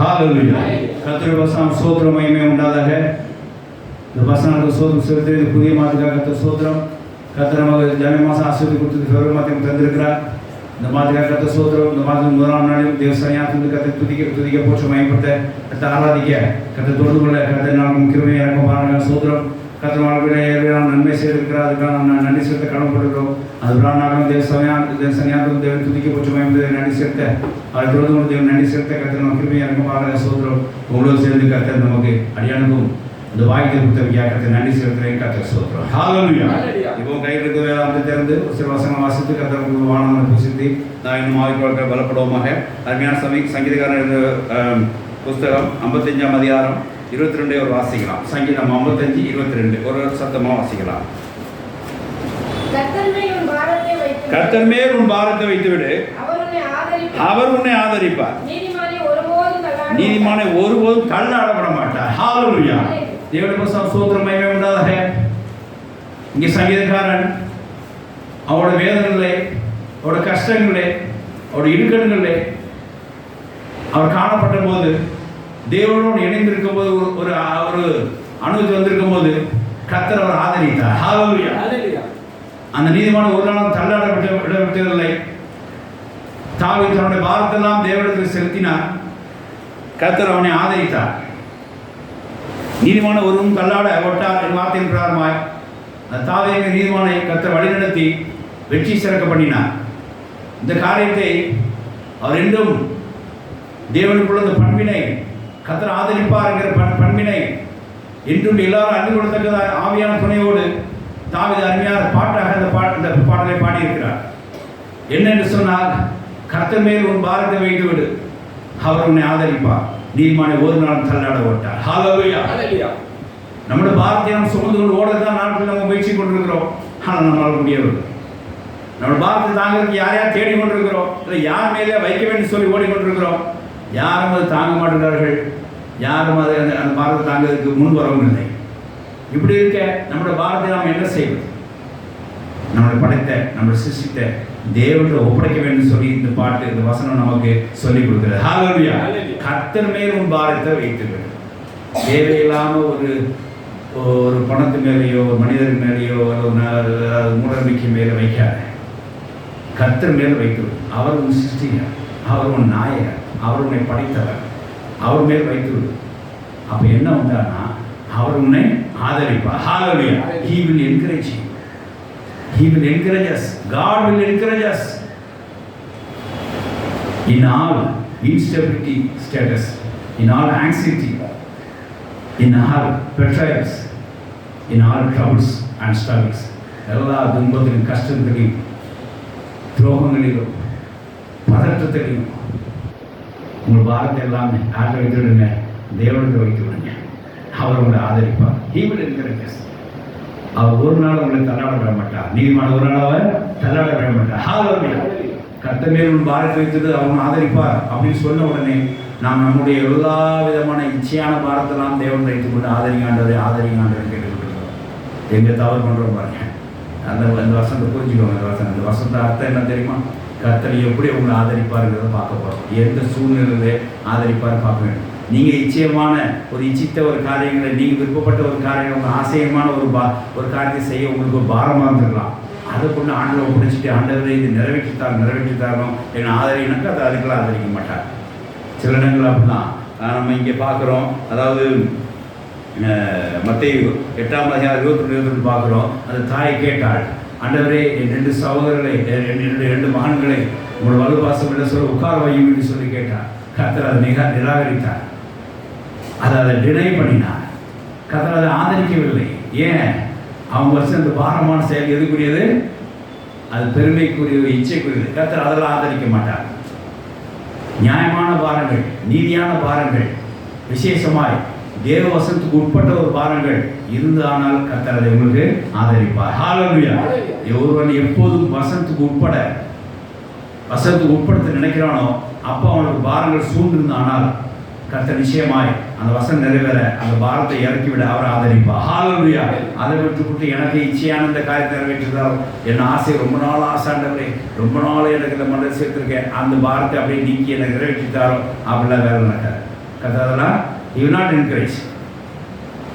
ஹalleluya. கர்த்தருடைய வசனம் ஸ்தோத்திரம் மகிமை உண்டாதாக. இந்த வசனத்துக்கு ஸ்தோத்திரம் செலுத்தி புதிய மாதத்துக்காக கர்த்தர் ஸ்தோத்திரம். கர்த்தர் நமக்கு ஜனவரி மாதம் ஆசீர்வாதம் கொடுத்து பிப்ரவரி மாதம் தந்திருக்கிறார். இந்த மாதத்துக்காக கர்த்தர் ஸ்தோத்திரம். இந்த மாதம் முதலாம் நாளில் தேவசனியாத்திலிருந்து கர்த்தர் துதிக்க போற்ற மகிமைப்படுத்த கர்த்தர் ஆராதிக்க கர்த்தர் தொழுது கொள்ள கர்த்தர் நாளும் கிருபை இறக்கம் பாருங்க ஸ்தோத்திரம். கர்த்தர் வாழ்க்கையில நன்மை செய்திருக்கிறார். அதுக்காக நன்றி செலுத்த கடமைப்படுகிறோம். அது பிராணாலும் தேவசனியாத்திலும் தேவன் துதிக்க போற்ற மகிமையை நன்றி செலுத்த அதை தொழுது கொண்டு தேவன் நன்றி செலுத்த கர்த்தர் நம்ம கிருபை இறக்கம் பாருங்க ஸ்தோத்திரம். உங்களோடு சேர்ந்து கர்த்தர் நமக்கு அடியானுக்கும் இந்த வாய்க்கு கொடுத்த கர்த்தர் நன்றி செலுத்துறேன். கர்த்தர் ஸ்தோத்திரம். ஹalleluya. இப்போ கையில் இருக்க வேதாந்தத்தை திறந்து சில வசனம் வாசித்து கர்த்தருக்கு வானவனை புசித்து நான் இன்னும் ஆவிக்குள் பலப்படுவோமாக. அருமையான சங்கீதக்காரன் இருந்த புஸ்தகம் 55ஆம் அதிகாரம் 22 ஒரு வாசிக்கலாம். சங்கீதம் 55:22 ஒரு சத்தமா வாசிக்கலாம். கர்த்தர் மேல் உன் பாரத்தை வைத்துவிடு, அவர் உன்னை ஆதரிப்பார். நீதிமானை ஒருபோதும் தள்ளாடப்பட மாட்டார். ஹalleluya. தேவனுடைய வசனம் ஸ்தோத்திரம் மகிமை உண்டாதாக. இங்கே சங்கீதக்காரன் அவரோட வேதனைகளே, அவரோட கஷ்டங்களே, அவருடைய இடுக்கண்களே அவர் காணப்பட்ட போது, தேவனோடு இணைந்திருக்கும் போது, ஒரு அனுபவத்தில் வந்திருக்கும் போது கர்த்தர் அவர் ஆதரித்தார். ஹalleluya. அந்த நீதிமான ஒரு நாளும் தள்ளாடப்படவில்லை. தாவீது தன்னுடைய பாரத்தெல்லாம் தேவனிடத்தில் செலுத்தினார். கர்த்தர் அவனை ஆதரித்தார். நீதிமான ஒருவரும் தள்ளாட ஒட்டார் என் வார்த்தையின் பிரகாரமாய் தாவீது நீதிமானை கர்த்தர் வழிநடத்தி வெற்றி சிறக்க பண்ணினார். இந்த காரியத்தை அவர் என்றும் தேவனுக்குள்ள இந்த பண்பினை கர்த்தர் ஆதரிப்பார் என்கிற பண்பினை என்றும் எல்லாரும் அறிந்து கொள்ளத்தக்கதாக ஆவியான துணையோடு தாவீது அருமையான பாட்டாக இந்த பாடலை பாடியிருக்கிறார். என்னென்று சொன்னால், கர்த்தர் மேல் உன் பாரத்தை வைத்துவிடு, அவர் உன்னை ஆதரிப்பார். நீதிமானை ஒரு நாள் தள்ளாட ஓட்டார். ஹalleluya. நம்முடைய பாரத்தை நாம் சுமந்து கொண்டு ஓடத்தான் நாட்கள் நம்ம முயற்சி கொண்டிருக்கிறோம். ஆனால் நம்மளால் முடியவில்லை. நம்முடைய பாரத்தை தாங்கிறதுக்கு யாரையா தேடி கொண்டிருக்கிறோம், இல்லை யார் மேலே வைக்க வேண்டும் சொல்லி ஓடிக்கொண்டிருக்கிறோம். யாரும் அதை தாங்க மாட்டேங்கிறார்கள். யாரும் அதை அந்த பாரத்தை தாங்கிறதுக்கு முன் வரவும் இல்லை. இப்படி இருக்க நம்முடைய பாரத்தை நாம் என்ன செய்வது? நம்மளை படைத்த, நம்மளை சிருஷ்டித்த தேவனை ஒப்படைக்க வேண்டும் சொல்லி இந்த பாட்டு, இந்த வசனம் நமக்கு சொல்லிக் கொடுக்கிறது. ஹalleluya. கர்த்தர் மேல் உன் பாரத்தை வைத்துவிடு. தேவையில்லாம ஒரு பணத்து மேலேயோ, ஒரு மனிதர் மேலேயோ, மூடநம்பிக்கை மேலே வைக்காத. கர்த்தர் மேல் வைத்துவிடு. அவர் உன் சிருஷ்டிகர், அவர் உன் நாயகர், அவர் உன்னை படைத்தவர். அவர் மேல் வைத்துவிடு. அப்ப என்ன உண்டானா, அவர் உன்னை ஆதரிப்பார். ஹalleluya. He will encourage you. He will encourage us. God will encourage us in all instability status, in all anxiety, in all betrayals, in all troubles and struggles. எல்லா துன்பத்திலும், கஷ்டத்திலும், துரோகங்களிலும், பதற்றத்திலும் உங்கள் பாரத்தை எல்லாமே ஆற்ற வைத்து விடுங்க. தேவனுக்கு வைத்து விடுங்க. அவர் உங்களை ஆதரிப்பார். He will encourage us. அவர் ஒரு நாள் உங்களை தள்ளாட விட மாட்டார். நீதிமான ஒரு நாள் அவர் தள்ளாட விட மாட்டார். ஹalleluya. கர்த்தர் மேல் உன் பாரத்தை வைத்தது அவன் ஆதரிப்பார் அப்படின்னு சொன்ன உடனே நாம் நம்முடைய எல்லா விதமான இச்சையான பாரத்தெல்லாம் தேவன் வைத்துக் கொண்டு ஆதரிங்காண்டதை கேட்டுக்கொண்டிருக்கிறோம். எங்க தவறு பண்றோம் பாருங்க. அந்த வசனத்தை புரிஞ்சுக்கோங்க. அந்த வசனத்தை அர்த்தம் என்ன தெரியுமா? கர்த்தர் எப்படி உங்களை ஆதரிப்பாருங்கிறத பார்க்க போறோம். எந்த சூழ்நிலையிலே ஆதரிப்பார் பார்க்க வேண்டும். நீங்கள் இச்சித்த ஒரு காரியங்களை, நீங்கள் விருப்பப்பட்ட ஒரு காரியம், உங்கள் ஆசையமான ஒரு காரியத்தை செய்ய உங்களுக்கு ஒரு பாரமாக இருந்திருக்கலாம். அதை கொண்டு ஆண்டவரை ஒப்படைச்சிட்டு, ஆண்டவரை இது நிறைவேற்றித்தாரணும் என்னை ஆதரினாக்கா அதை அதுக்கெல்லாம் ஆதரிக்க மாட்டார். சில இடங்கள் அப்படிலாம் நம்ம இங்கே பார்க்குறோம். அதாவது மத்தேயு 8ஆம் அதிகாரம் 22 பார்க்குறோம். அந்த தாயை கேட்டாள், ஆண்டவரே என் 2 சகோதரர்களை, என்னுடைய 2 மகன்களை உங்களோட வலுவாசம் இல்லை சொல்ல உட்கார வையும் என்று சொல்லி கேட்டார். கர்த்தர் அதை நிராகரித்தார். அதை டினை பண்ணினார். கர்த்தர் அதை ஆதரிக்கவில்லை. ஏன்? அவங்க வச்சு அந்த பாரமான செயல் எதுக்குரியது? அது பெருமைக்குரியது, இச்சைக்குரியது. கர்த்தர் அதெல்லாம் ஆதரிக்க மாட்டார். நியாயமான பாரங்கள், நீதியான பாரங்கள், விசேஷமாய் தேவ வசனத்துக்கு உட்பட்ட ஒரு பாரங்கள் இருந்து ஆனால் கர்த்தர் அதை உங்களுக்கு ஆதரிப்பார். ஹalleluya. ஒருவன் எப்போதும் வசனத்துக்கு உட்படுத்த நினைக்கிறானோ அப்போ அவனுக்கு பாரங்கள் சூழ்ந்திருந்தானால் கர்த்தர் நிச்சயமாய் அந்த வசனம் நிறைவேற அந்த பாரத்தை இறக்கிவிட அவர் ஆதரிப்பார். ஹalleluya. அதை விட்டுவிட்டு எனக்கு இச்சையான இந்த காரியத்தை நிறைவேற்றுதால் என் ஆசை ரொம்ப நாள் ஆசாண்டவரே, ரொம்ப நாள் எனக்கு இந்த மண்டல சேர்த்திருக்கேன், அந்த பாரத்தை அப்படியே நீக்கி என்னை நிறைவேற்றித்தாரோ அப்படிலாம் வேலை நடக்காது. அதெல்லாம் யூ நாட் என்கரேஜ்.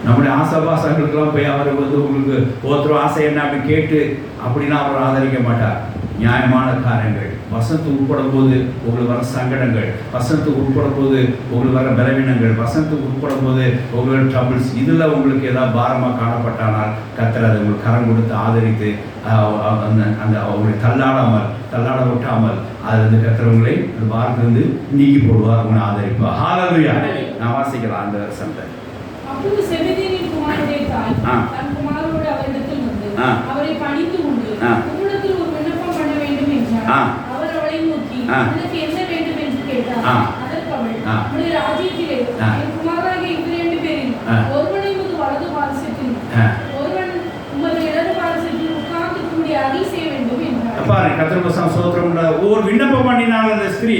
நம்முடைய ஆசாபாசங்களுக்கெல்லாம் போய் அவர் வந்து உங்களுக்கு ஒருத்தர் ஆசை என்ன அப்படி கேட்டு அப்படின்னா அவர் ஆதரிக்க மாட்டார். நியாயமான காரியங்கள், வசனத்துக்கு உட்படும் போது உங்களுக்கு வர சங்கடங்கள், வசனத்துக்கு உட்படும் போது உங்களுக்கு வர பலவீனங்கள், வசனத்துக்கு உட்படும் போது உங்களுக்கு ட்ரபிள்ஸ், இதில் உங்களுக்கு ஏதாவது பாரமாக காணப்பட்டானால் கர்த்தர் அதை உங்களுக்கு கரம் கொடுத்து ஆதரித்து அந்த அவங்களை தள்ளாட விட்டாமல் அது வந்து கர்த்தர் உங்களை அந்த பாரத்திலிருந்து நீக்கி போடுவார், உங்களை ஆதரிப்பார். ஹல்லேலூயா. நான் வாசிக்கலாம் அந்த சந்தை. அப்பொழுது செபதேயுவின் குமாரனுடைய தாய் தன் குமாரனோடு அவரிடத்தில் வந்து அவரை பணிந்து கொண்டு உம்மிடத்தில் ஒரு விண்ணப்பம் பண்ண வேண்டும் என்றார். அவர் அவளை நோக்கி உனக்கு என்ன வேண்டும் என்று கேட்டார். அதற்கு அவள், உம்முடைய ராஜ்யத்திலே என் குமாரராகிய இந்த 2 பேரில் ஒருவனை உமது வலது பாரசத்தில் ஒருவன் உமது இடது பாரசத்தில் உட்கார்ந்து கூடி அருள் செய்ய வேண்டும் என்றார். பாருங்க, கர்த்தருக்கு ஸ்தோத்திரம். ஒரு விண்ணப்பம் பண்ணினால அந்த ஸ்திரீ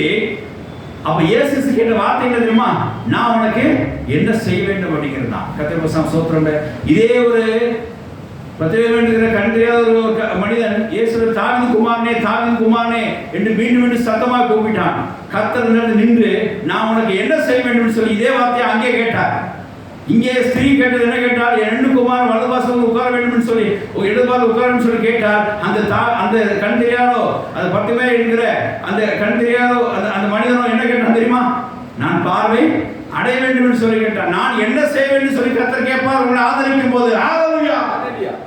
அப்ப இயேசு கேட்ட வார்த்தை என்ன தெரியுமா? நான் உனக்கு என்ன செய்ய வேண்டும் அப்படிங்கிறது தான். கர்த்தருக்கு ஸ்தோத்திரம். இதே ஒரு பத்திரவேண்டுகிற கண்டியாத ஒரு மனிதன் இயேசு தாவீது குமாரனே என்று மீண்டும் சத்தமாக கூப்பிட்டான். கர்த்தர் நின்று நான் உனக்கு என்ன செய்ய வேண்டும் சொல்லி இதே வார்த்தையை அங்கே கேட்டார். இங்கே ஸ்திரீ கேட்டது என்ன கேட்டால், என் 2 குமாரன் வலது பாசத்தில் உட்கார வேண்டும் சொல்லி இடது பாசத்தில் உட்கார சொல்லி கேட்டால் அந்த கண் தெரியாதோ அது 10 பேர் இருக்கிற அந்த கண் தெரியாதோ அந்த மனிதனோ என்ன கேட்டான் தெரியுமா? நான் பார்வை அடைய வேண்டும் என்று சொல்லி கேட்டான். நான் என்ன செய்ய வேண்டும் சொல்லி கர்த்தர் கேட்பார் உங்களை ஆதரிக்கும் போது. ஹல்லேலூயா.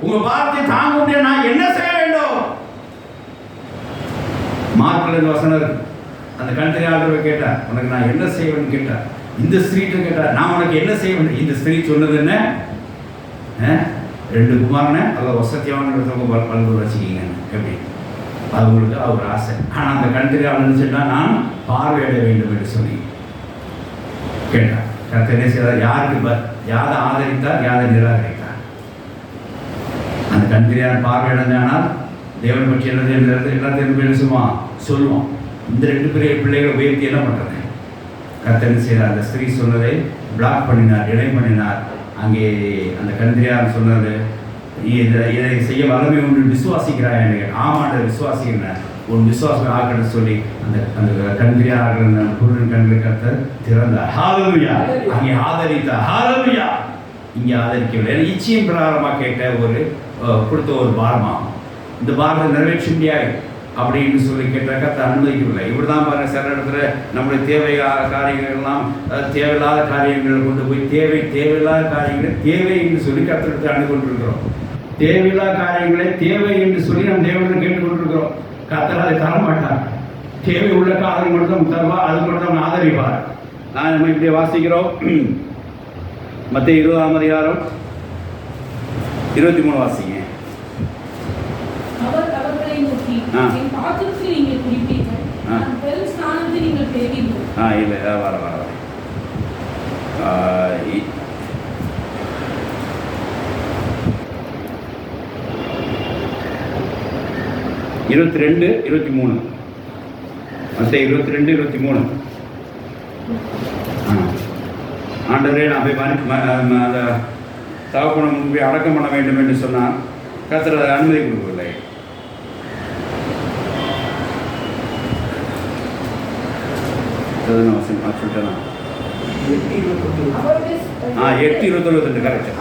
உங்க வார்த்தை தாங்க முடியாது. நான் என்ன செய்ய வேண்டும்? மார்க்கில் வசனர் அந்த கண் தெரியாதவரை கேட்டார், உனக்கு நான் என்ன செய்ய வேண்டும் கேட்டார். இந்த ஸ்திரீட்ட கேட்டார், நான் உனக்கு என்ன செய்ய வேண்டும்? இந்த ஸ்திரீ சொன்னது என்ன? 2 குமாரனை அல்ல வசத்தியானவங்க பல்வேறு வச்சுக்கிங்க எப்படி அது உங்களுக்கு அவர் ஆசை. ஆனால் அந்த கண் தெரியாமல் சொன்னா நான் பார்வையிட வேண்டும் என்று சொல்லி கேட்டார். கர்த்தர் என்ன செய்தார்? யாரை ஆதரித்தார், யாரை நிராகரித்தார்? அந்த கண் தெரியாத பார்வையிடந்தானால் தேவன் பற்றி எல்லாத்தையும் பேசுமா சொல்லுவோம். இந்த 2 பெரிய பிள்ளைகளை உயர்த்தி என்ன பண்ணுறது? கர்த்தர் செய்தார். அந்த ஸ்திரீ சொன்னதை பிளாக் பண்ணினார், இடை பண்ணினார். அங்கே அந்த கந்திரியார் சொன்னது, இதை செய்ய வல்லமை ஒன்று விசுவாசிக்கிறாய் என்று. ஆமாண்ட விசுவாசிக்கிறார். உன் விசுவாசம் ஆகணும்னு சொல்லி அந்த கந்திரியார் பொருளின் கண்களை கர்த்தர் திறந்தார். ஹல்லேலூயா. அங்கே ஆதரித்தார். ஹல்லேலூயா. இங்கே ஆதரிக்கவில்லை. இச்சையின் பிரகாரமாக கேட்ட கொடுத்த ஒரு பாரமாகும். இந்த பாரத்தை நிறைவேற்ற முடியாது அப்படின்னு சொல்லி கேட்ட கர்த்தர் அனுமதிக்கவில்லை. இப்படி தான் பாருங்கள், சில இடத்துல நம்முடைய காரியங்கள்லாம் தேவையில்லாத காரியங்களை கொண்டு போய் தேவையில்லாத காரியங்களை தேவை என்று சொல்லி கர்த்தருக்கு அணுகி கொண்டிருக்கிறோம். தேவையில்லாத காரியங்களை தேவை என்று சொல்லி நம்ம தேவனை கேட்டுக்கொண்டிருக்கிறோம். கர்த்தர் அதை தர மாட்டார். தேவை உள்ள காரணம் மட்டும் தான் தருவார். அது மட்டும் தான் ஆதரிப்பார். நான் நம்ம இப்படி வாசிக்கிறோம். மத்தேயு 20ஆம் அதிகாரம் 23 வாசிங்க. என் பாத்திரத்தில் நீங்கள் குடிப்பீர்கள், பெரும் ஸ்நானத்தில் நீங்கள் பெறுவீர்கள். இல்லை வர 22, 23. மத்தேயு 22, 23. ஆண்டவரே நான் போய் அந்த தகப்பனை முன்பே அடக்கம் பண்ண வேண்டும் என்று சொன்னார். கர்த்தர் அதை அனுமதி கொடுக்கவில்லை. சொல்லிட்டேன். 8:22 கரெக்ட்.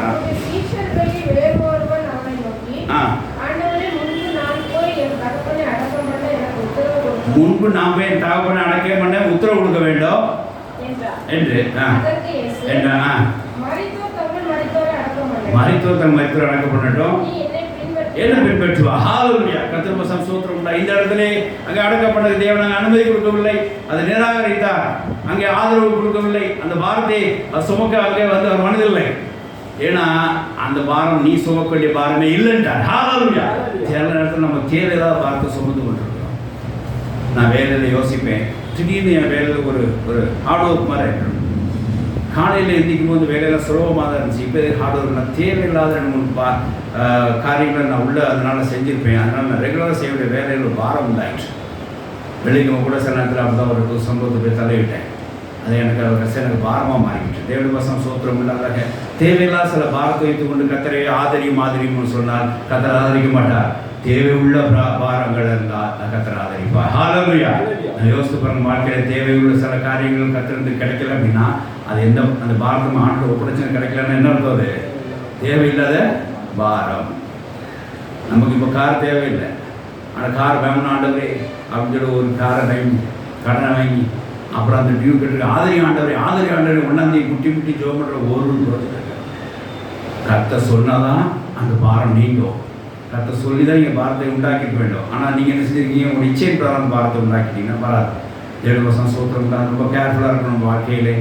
முன்பு நாம் போய் என் தகப்பனை அடக்கம் பண்ண உத்தரவு கொடுக்க வேண்டும் என்று மரித்தோர் தன் மரித்தோர் அடக்கம் பண்ணட்டும், என்ன பின்பற்றுவா. ஹல்லேலூயா. கர்த்தருக்கு ஸ்தோத்திரம். இந்த இடத்துல அங்கே அடக்கப்பட்டது தேவன் அனுமதி கொடுக்கவில்லை, அதை நிராகரித்தார். அங்கே ஆதரவு கொடுக்கவில்லை. அந்த பாரத்தை சுமக்க அங்கே வந்து அவர் மனதில்லை. ஏன்னா அந்த பாரம் நீ சுமக்க வேண்டிய பாரமே இல்லைன்றார். ஹல்லேலூயா. சில நேரத்தில் நம்ம தேவையில்லாத பாரத்தை சுமந்து கொண்டிருக்கிறோம். நான் வேலையில் யோசிப்பேன், திடீர்னு என் வேலையில் ஒரு ஹார்ட் ஒர்க் மாதிரி இருக்கணும். காலையில் எந்திக்கும் போது வேலையில் சுலபமாக தான் இருந்துச்சு. இப்போ ஹார்ட் ஒர்க் நான் தேவையில்லாத 2-3 காரியங்களை நான் உள்ளே அதனால் செஞ்சுருப்பேன். அதனால் நான் ரெகுலராக செய்ய வேண்டிய வேலையில் ஒரு பாரம் உண்டாயிடுச்சு. வெள்ளிக்கிழமை கூட சில நேரத்தில் அப்படி தான் ஒரு சம்பவத்தை போய் தலையிட்டேன். அது எனக்கு பாரமாக மாறிவிட்டு. தேவனுடைய வசனம் ஸ்தோத்திரம் இல்லாத தேவையில்லாத சில பாரத்தை வைத்து கொண்டு கர்த்தரை ஆதரியும்னு சொன்னால் கர்த்தர் ஆதரிக்க மாட்டார். தேவையுள்ள பாரங்கள் இருந்தால் கர்த்தர் ஆதரிப்பார். ஹல்லேலூயா. யோசித்து பாருங்க, வாழ்க்கையில் தேவையுள்ள சில காரியங்கள் கர்த்தருக்கு கிடைக்கல அப்படின்னா அது அந்த பாரதம் ஆண்டு ஒப்படைச்சு கிடைக்கலன்னா என்ன அர்த்தம்? அது தேவையில்லாத பாரம். நமக்கு இப்போ கார் தேவையில்லை, ஆனால் கார் வேணும்னு ஆண்டவரே அப்படின்னு சொல்லி ஒரு காரை வாங்கி கடனை வாங்கி அப்புறம் அந்த டியூ கட்டுற ஆதரி ஆண்டவரே ஒன்றாந்தேதி குட்டி ஜோம் பண்ணுற ஒரு யோசனை கர்த்தர் சொன்னாதான் அந்த பாரம் நீங்கும். கர்த்தர் சொல்லி தான் நீங்கள் பாரத்தை உண்டாக்கிக்க வேண்டும். ஆனால் நீங்கள் என்ன செஞ்சுருக்கீங்க? உங்கள் நிச்சயம் பிரகாரம் பாரத்தை உண்டாக்கிட்டீங்கன்னா வராது. 7 வருஷம் சோத்திரம் தான் ரொம்ப கேர்ஃபுல்லாக இருக்கணும் வாழ்க்கையிலே.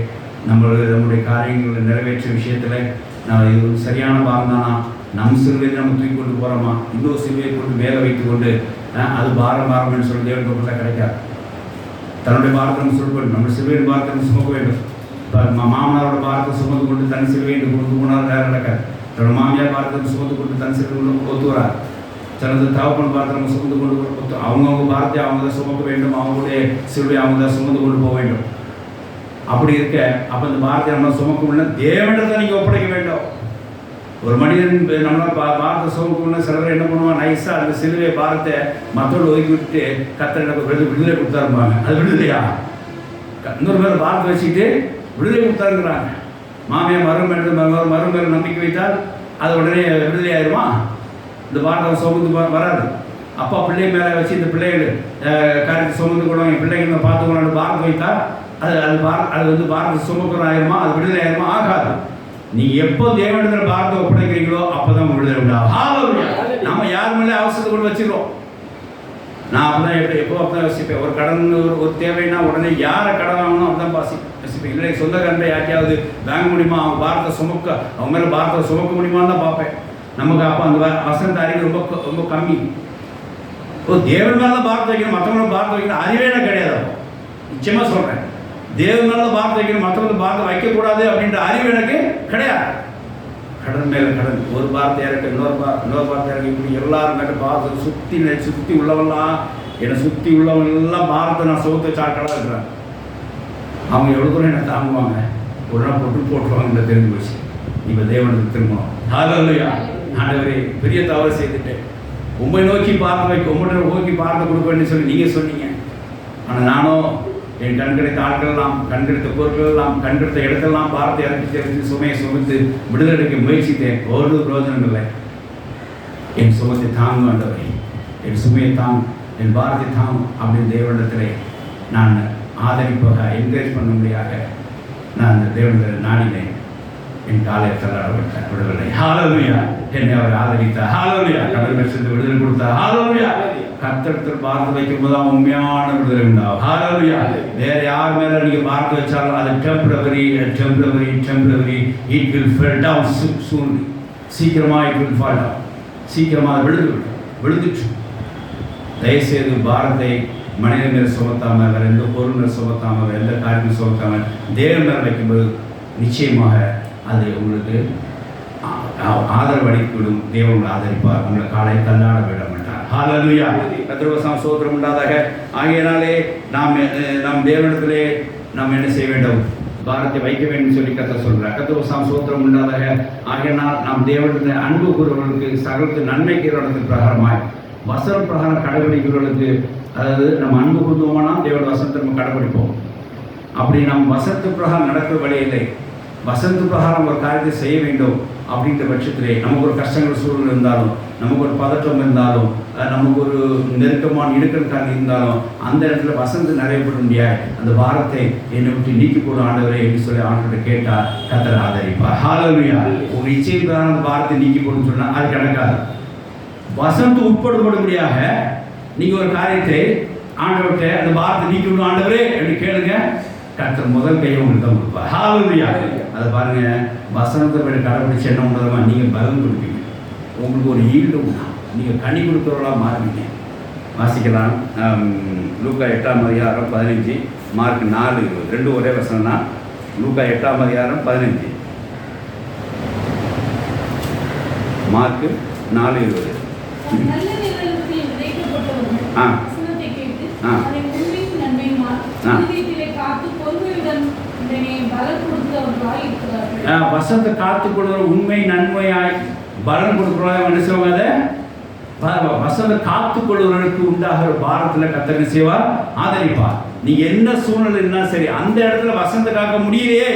நம்மளுடைய காரியங்களை நிறைவேற்ற விஷயத்தில் நான் இது சரியான பாரம் தானா, நம் சிறுவையை நம்ம தூக்கி கொண்டு போகிறோமா, இன்னொரு சிறுவையை கொண்டு மேலே வைத்து கொண்டு அது பாரம்னு சொல்லி தேவன் கொடுத்தா கிடைக்காது. தன்னுடைய பாரத்தை நம்ம சொல்லணும். நம்ம சிறுவையின் பாரத்தை நம்ம சுமக்க வேண்டும். இப்போ மாமனாரோட பாரத்தை சுமந்து கொண்டு தன் சிறுவையை கொண்டு போனால் வேறு நடக்காது. தன்னோட மாமியார் பாரத்தை சுமந்து கொண்டு தன் சிறுவை ஒத்து வராது. சிலது தகப்பன் பாரத்தை நம்ம சுமந்து கொண்டு அவங்கவுங்க பாரத்தை அவங்க தான் சுமக்க வேண்டும். அவங்களுடைய சிறுவை அவங்க தான் சுமந்து கொண்டு போக வேண்டும். அப்படி இருக்க அப்போ இந்த பாரத்தை நம்ம சுமக்க முடியல, தேவனிடத்தை நீங்கள் ஒப்படைக்க வேண்டும். ஒரு மனிதன் நம்மளால் பாரத்தை சுமக்கணும்னா சிலர் என்ன பண்ணுவாங்க, நைஸாக அந்த சிலுவை பாரத்தை மற்றவர்கள் ஒதுக்கி விட்டு கர்த்தர் விடுதலை கொடுத்தாருப்பாங்க. அது விடுதலையா? இன்னொரு மேலே பாரத்தை வச்சுக்கிட்டு விடுதலை கொடுத்தாருங்கிறாங்க. மாமியார் மருமேல நம்பிக்கை வைத்தால் அது உடனே விடுதலை ஆயிடுமா? இந்த பாரத்தை சுமந்து வராது. அப்பா பிள்ளை மேலே வச்சு இந்த பிள்ளைகள் காரியத்தை சுமந்து கொள்ளும், என் பிள்ளைங்க பார்த்துக்கணும் பாரத்தை வைத்தால் அது பாரத்தை சுமக்கணும் ஆயிருமா? அது விடுதலை ஆயிருமா? ஆகாது. நீங்க எப்போ தேவனிடத்தில் பாரத்தை ஒப்படைக்கிறீங்களோ அப்பதான் விடுதலை உண்டாகும். நம்ம யார் மேலே அவசரத்தை கொண்டு வச்சிருக்கோம். நான் அப்பதான் எப்போ அப்பதான் யோசிப்பேன். ஒரு கடன் ஒரு தேவைன்னா உடனே யாரை கடன் வாங்கணும் அப்பதான் யோசிப்பேன். இல்லை சொந்தக்காரன் யார்ட்டையாவது வாங்க முடியுமா, அவங்க பாரத்தை சுமக்க அவங்க மேலே பாரத்தை சுமக்க முடியுமான்னு தான் பார்ப்பேன். நமக்கு அப்போ அந்த வசந்த அறிவு ரொம்ப ரொம்ப கம்மி. தேவன் மேலே பாரத்தை வைக்கணும், மற்றவங்கள பாரத்தை வைக்கணும் அறிவே எனக்கு கிடையாது. நிச்சயமாக சொல்கிறேன், தேவன் மேலே பாரத்தை வைக்கணும், மற்றவங்களுக்கு பாரத்தை வைக்கக்கூடாது அப்படின்ற அறிவு எனக்கு கிடையாது. கடன் மேலே கடன், ஒரு பாரத்தை இறக்க இன்னொரு பாரத்தை இறக்க, இப்படி எல்லாரும் மேலே பாரத்தை சுற்றி உள்ளவெல்லாம் என்னை சுற்றி உள்ளவங்கெல்லாம் பாரத்தை நான் சோத்த சாக்கடாக இருக்கிறேன். அவங்க எவ்வளோ தூரம் என்னை தாங்குவாங்க, ஒரு நாள் போட்டுருவாங்கன்னு தெரிஞ்சு போச்சு. இப்போ தேவனுக்கு திரும்பணும். ஹல்லேலூயா. ஆண்டவரே பெரிய தவறு செய்துட்டேன், உண்மை நோக்கி பார்த்து வைக்க உங்களை நோக்கி பார்த்து கொடுப்பேன்னு சொல்லி நீங்கள் சொன்னீங்க. ஆனால் நானும் என் கண்கிடைத்த ஆட்களெல்லாம், கண்கிடைத்த பொருட்களெல்லாம், கண்கிடைத்த இடத்தெல்லாம் பாரத்தை இறக்கி சுமையை சுமத்து விடுதலைக்கு முயற்சித்தேன். ஒரு பிரயோஜனம் இல்லை. என் சுமத்தை தாங்கும் ஆண்டவரே, என் சுமையை தாங்கும், என் பாரத்தை தாங்கும் அப்படின்னு தேவனிடத்திலே நான் ஆதரிப்பாக என்கரேஜ் பண்ணும்படியாக நான் அந்த தேவனிடத்தில் நாடினேன். என் காலையை தள்ளாட விட்டார், விடுதலை. ஹல்லேலூயா. என்னை அவர் ஆதரித்தார். ஹல்லேலூயா. கடவுள் சென்று விடுதலை கொடுத்தார். ஹல்லேலூயா. கர்த்தரிடத்தில் பாரத்தை வைக்கும்போது தான் உண்மையான விடுதலை உண்டாகும். ஹல்லேலூயா. வேற யார் மேலே நீங்கள் பாரத்தை வச்சாலும் அது temporary it will fell down soon. சீக்கிரமாக இட் வில் ஃபால் டவுன். சீக்கிரமாக விழுந்துச்சு. தயவுசெய்து பாரத்தை மனிதன் மேலே சுமத்தாமல், வேறு எந்த பொருள் மேலே சுமத்தாமல், வேறு எந்த காரியத்தையும் சுமத்தாமல் தேவன் மேலே வைக்கும்போது நிச்சயமாக அது உங்களுக்கு ஆதரவு அளித்துவிடும். தேவன் ஆதரிப்பார். உங்களை காலை தள்ளாட விட மாட்டார். ஹல்லேலூயா. கர்த்தருக்கு ஸ்தோத்திரம் உண்டாதாக. ஆகையினாலே நாம் தேவனிடத்திலே நாம் என்ன செய்ய வேண்டும்? பாரத்தை வைக்க வேண்டும் சொல்லி கர்த்தர் சொல்கிறார். கர்த்தருக்கு ஸ்தோத்திரம் உண்டாதாக. ஆகையினால் நாம் தேவனிடத்தில் அன்பு கூறுவர்களுக்கு சகலத்து நன்மைக்கு நடத்தும் பிரகாரமாய் வசன பிரகாரம் கடைபிடிக்கிறவர்களுக்கு, அதாவது நம்ம அன்பு கூறுவோம்னா தேவன் வசனத்தை நம்ம கடைபிடிப்போம். அப்படி நம் வசனத்து பிரகாரம் நடக்கிற வழி இல்லை. வசந்த பிரகாரம் ஒரு காரியத்தை செய்ய வேண்டும் அப்படின்ற பட்சத்திலே நமக்கு ஒரு கஷ்டங்கள் சூழ்நிலை இருந்தாலும், நமக்கு ஒரு பதட்டம் இருந்தாலும், நமக்கு ஒரு நெருக்கமான இடுக்கணக்காக இருந்தாலும் அந்த இடத்துல வசந்த நிறைவேற்ற முடியாது. அந்த பாரத்தை என்னை விட்டு நீக்கி போடும் ஆண்டவரே என்று சொல்லி ஆண்டவரை கேட்டால் கர்த்தர் ஆதரிப்பார். ஹல்லேலூயா. ஒரு நிச்சயமான அந்த பாரத்தை நீக்கி போடுன்னு சொன்னால் அது கிடக்காது. வசந்து உட்படும்படியாக நீங்கள் ஒரு காரியத்தை ஆண்டவர்கிட்ட அந்த பாரத்தை நீக்கி விடும் ஆண்டவரே என்று கேளுங்க. கர்த்தர் முதல் கையை உங்களுக்கு தான் கொடுப்பார். ஹல்லேலூயா. அதை பாருங்க, வசனத்தை கடைபிடிச்சு என்ன உண்டதமா நீங்கள் பலம் கொடுப்பீங்க. உங்களுக்கு ஒரு ஈடு உண்டா, நீங்கள் கனி கொடுக்குறவர்களாக மாறுவீங்க. வாசிக்கலாம். லூக்கா 8:15, மார்க் 4:20, ரெண்டும் ஒரே வசனம் தான். லூக்கா 8:15, மார்க் 4:20. வசனத்தை காத்து கொடுக்குற உண்மை நன்மையாய் பலன் கொடுக்குறோம். என்ன செய்வாங்க? அதை வசந்த காத்துக்கொள்வதற்கு உண்டாகிற பாரத்தில் கர்த்தர் செய்வார், ஆதரிப்பார். நீ என்ன சூழ்நிலை இருந்தாலும் சரி, அந்த இடத்துல வசந்த காக்க முடியலையே,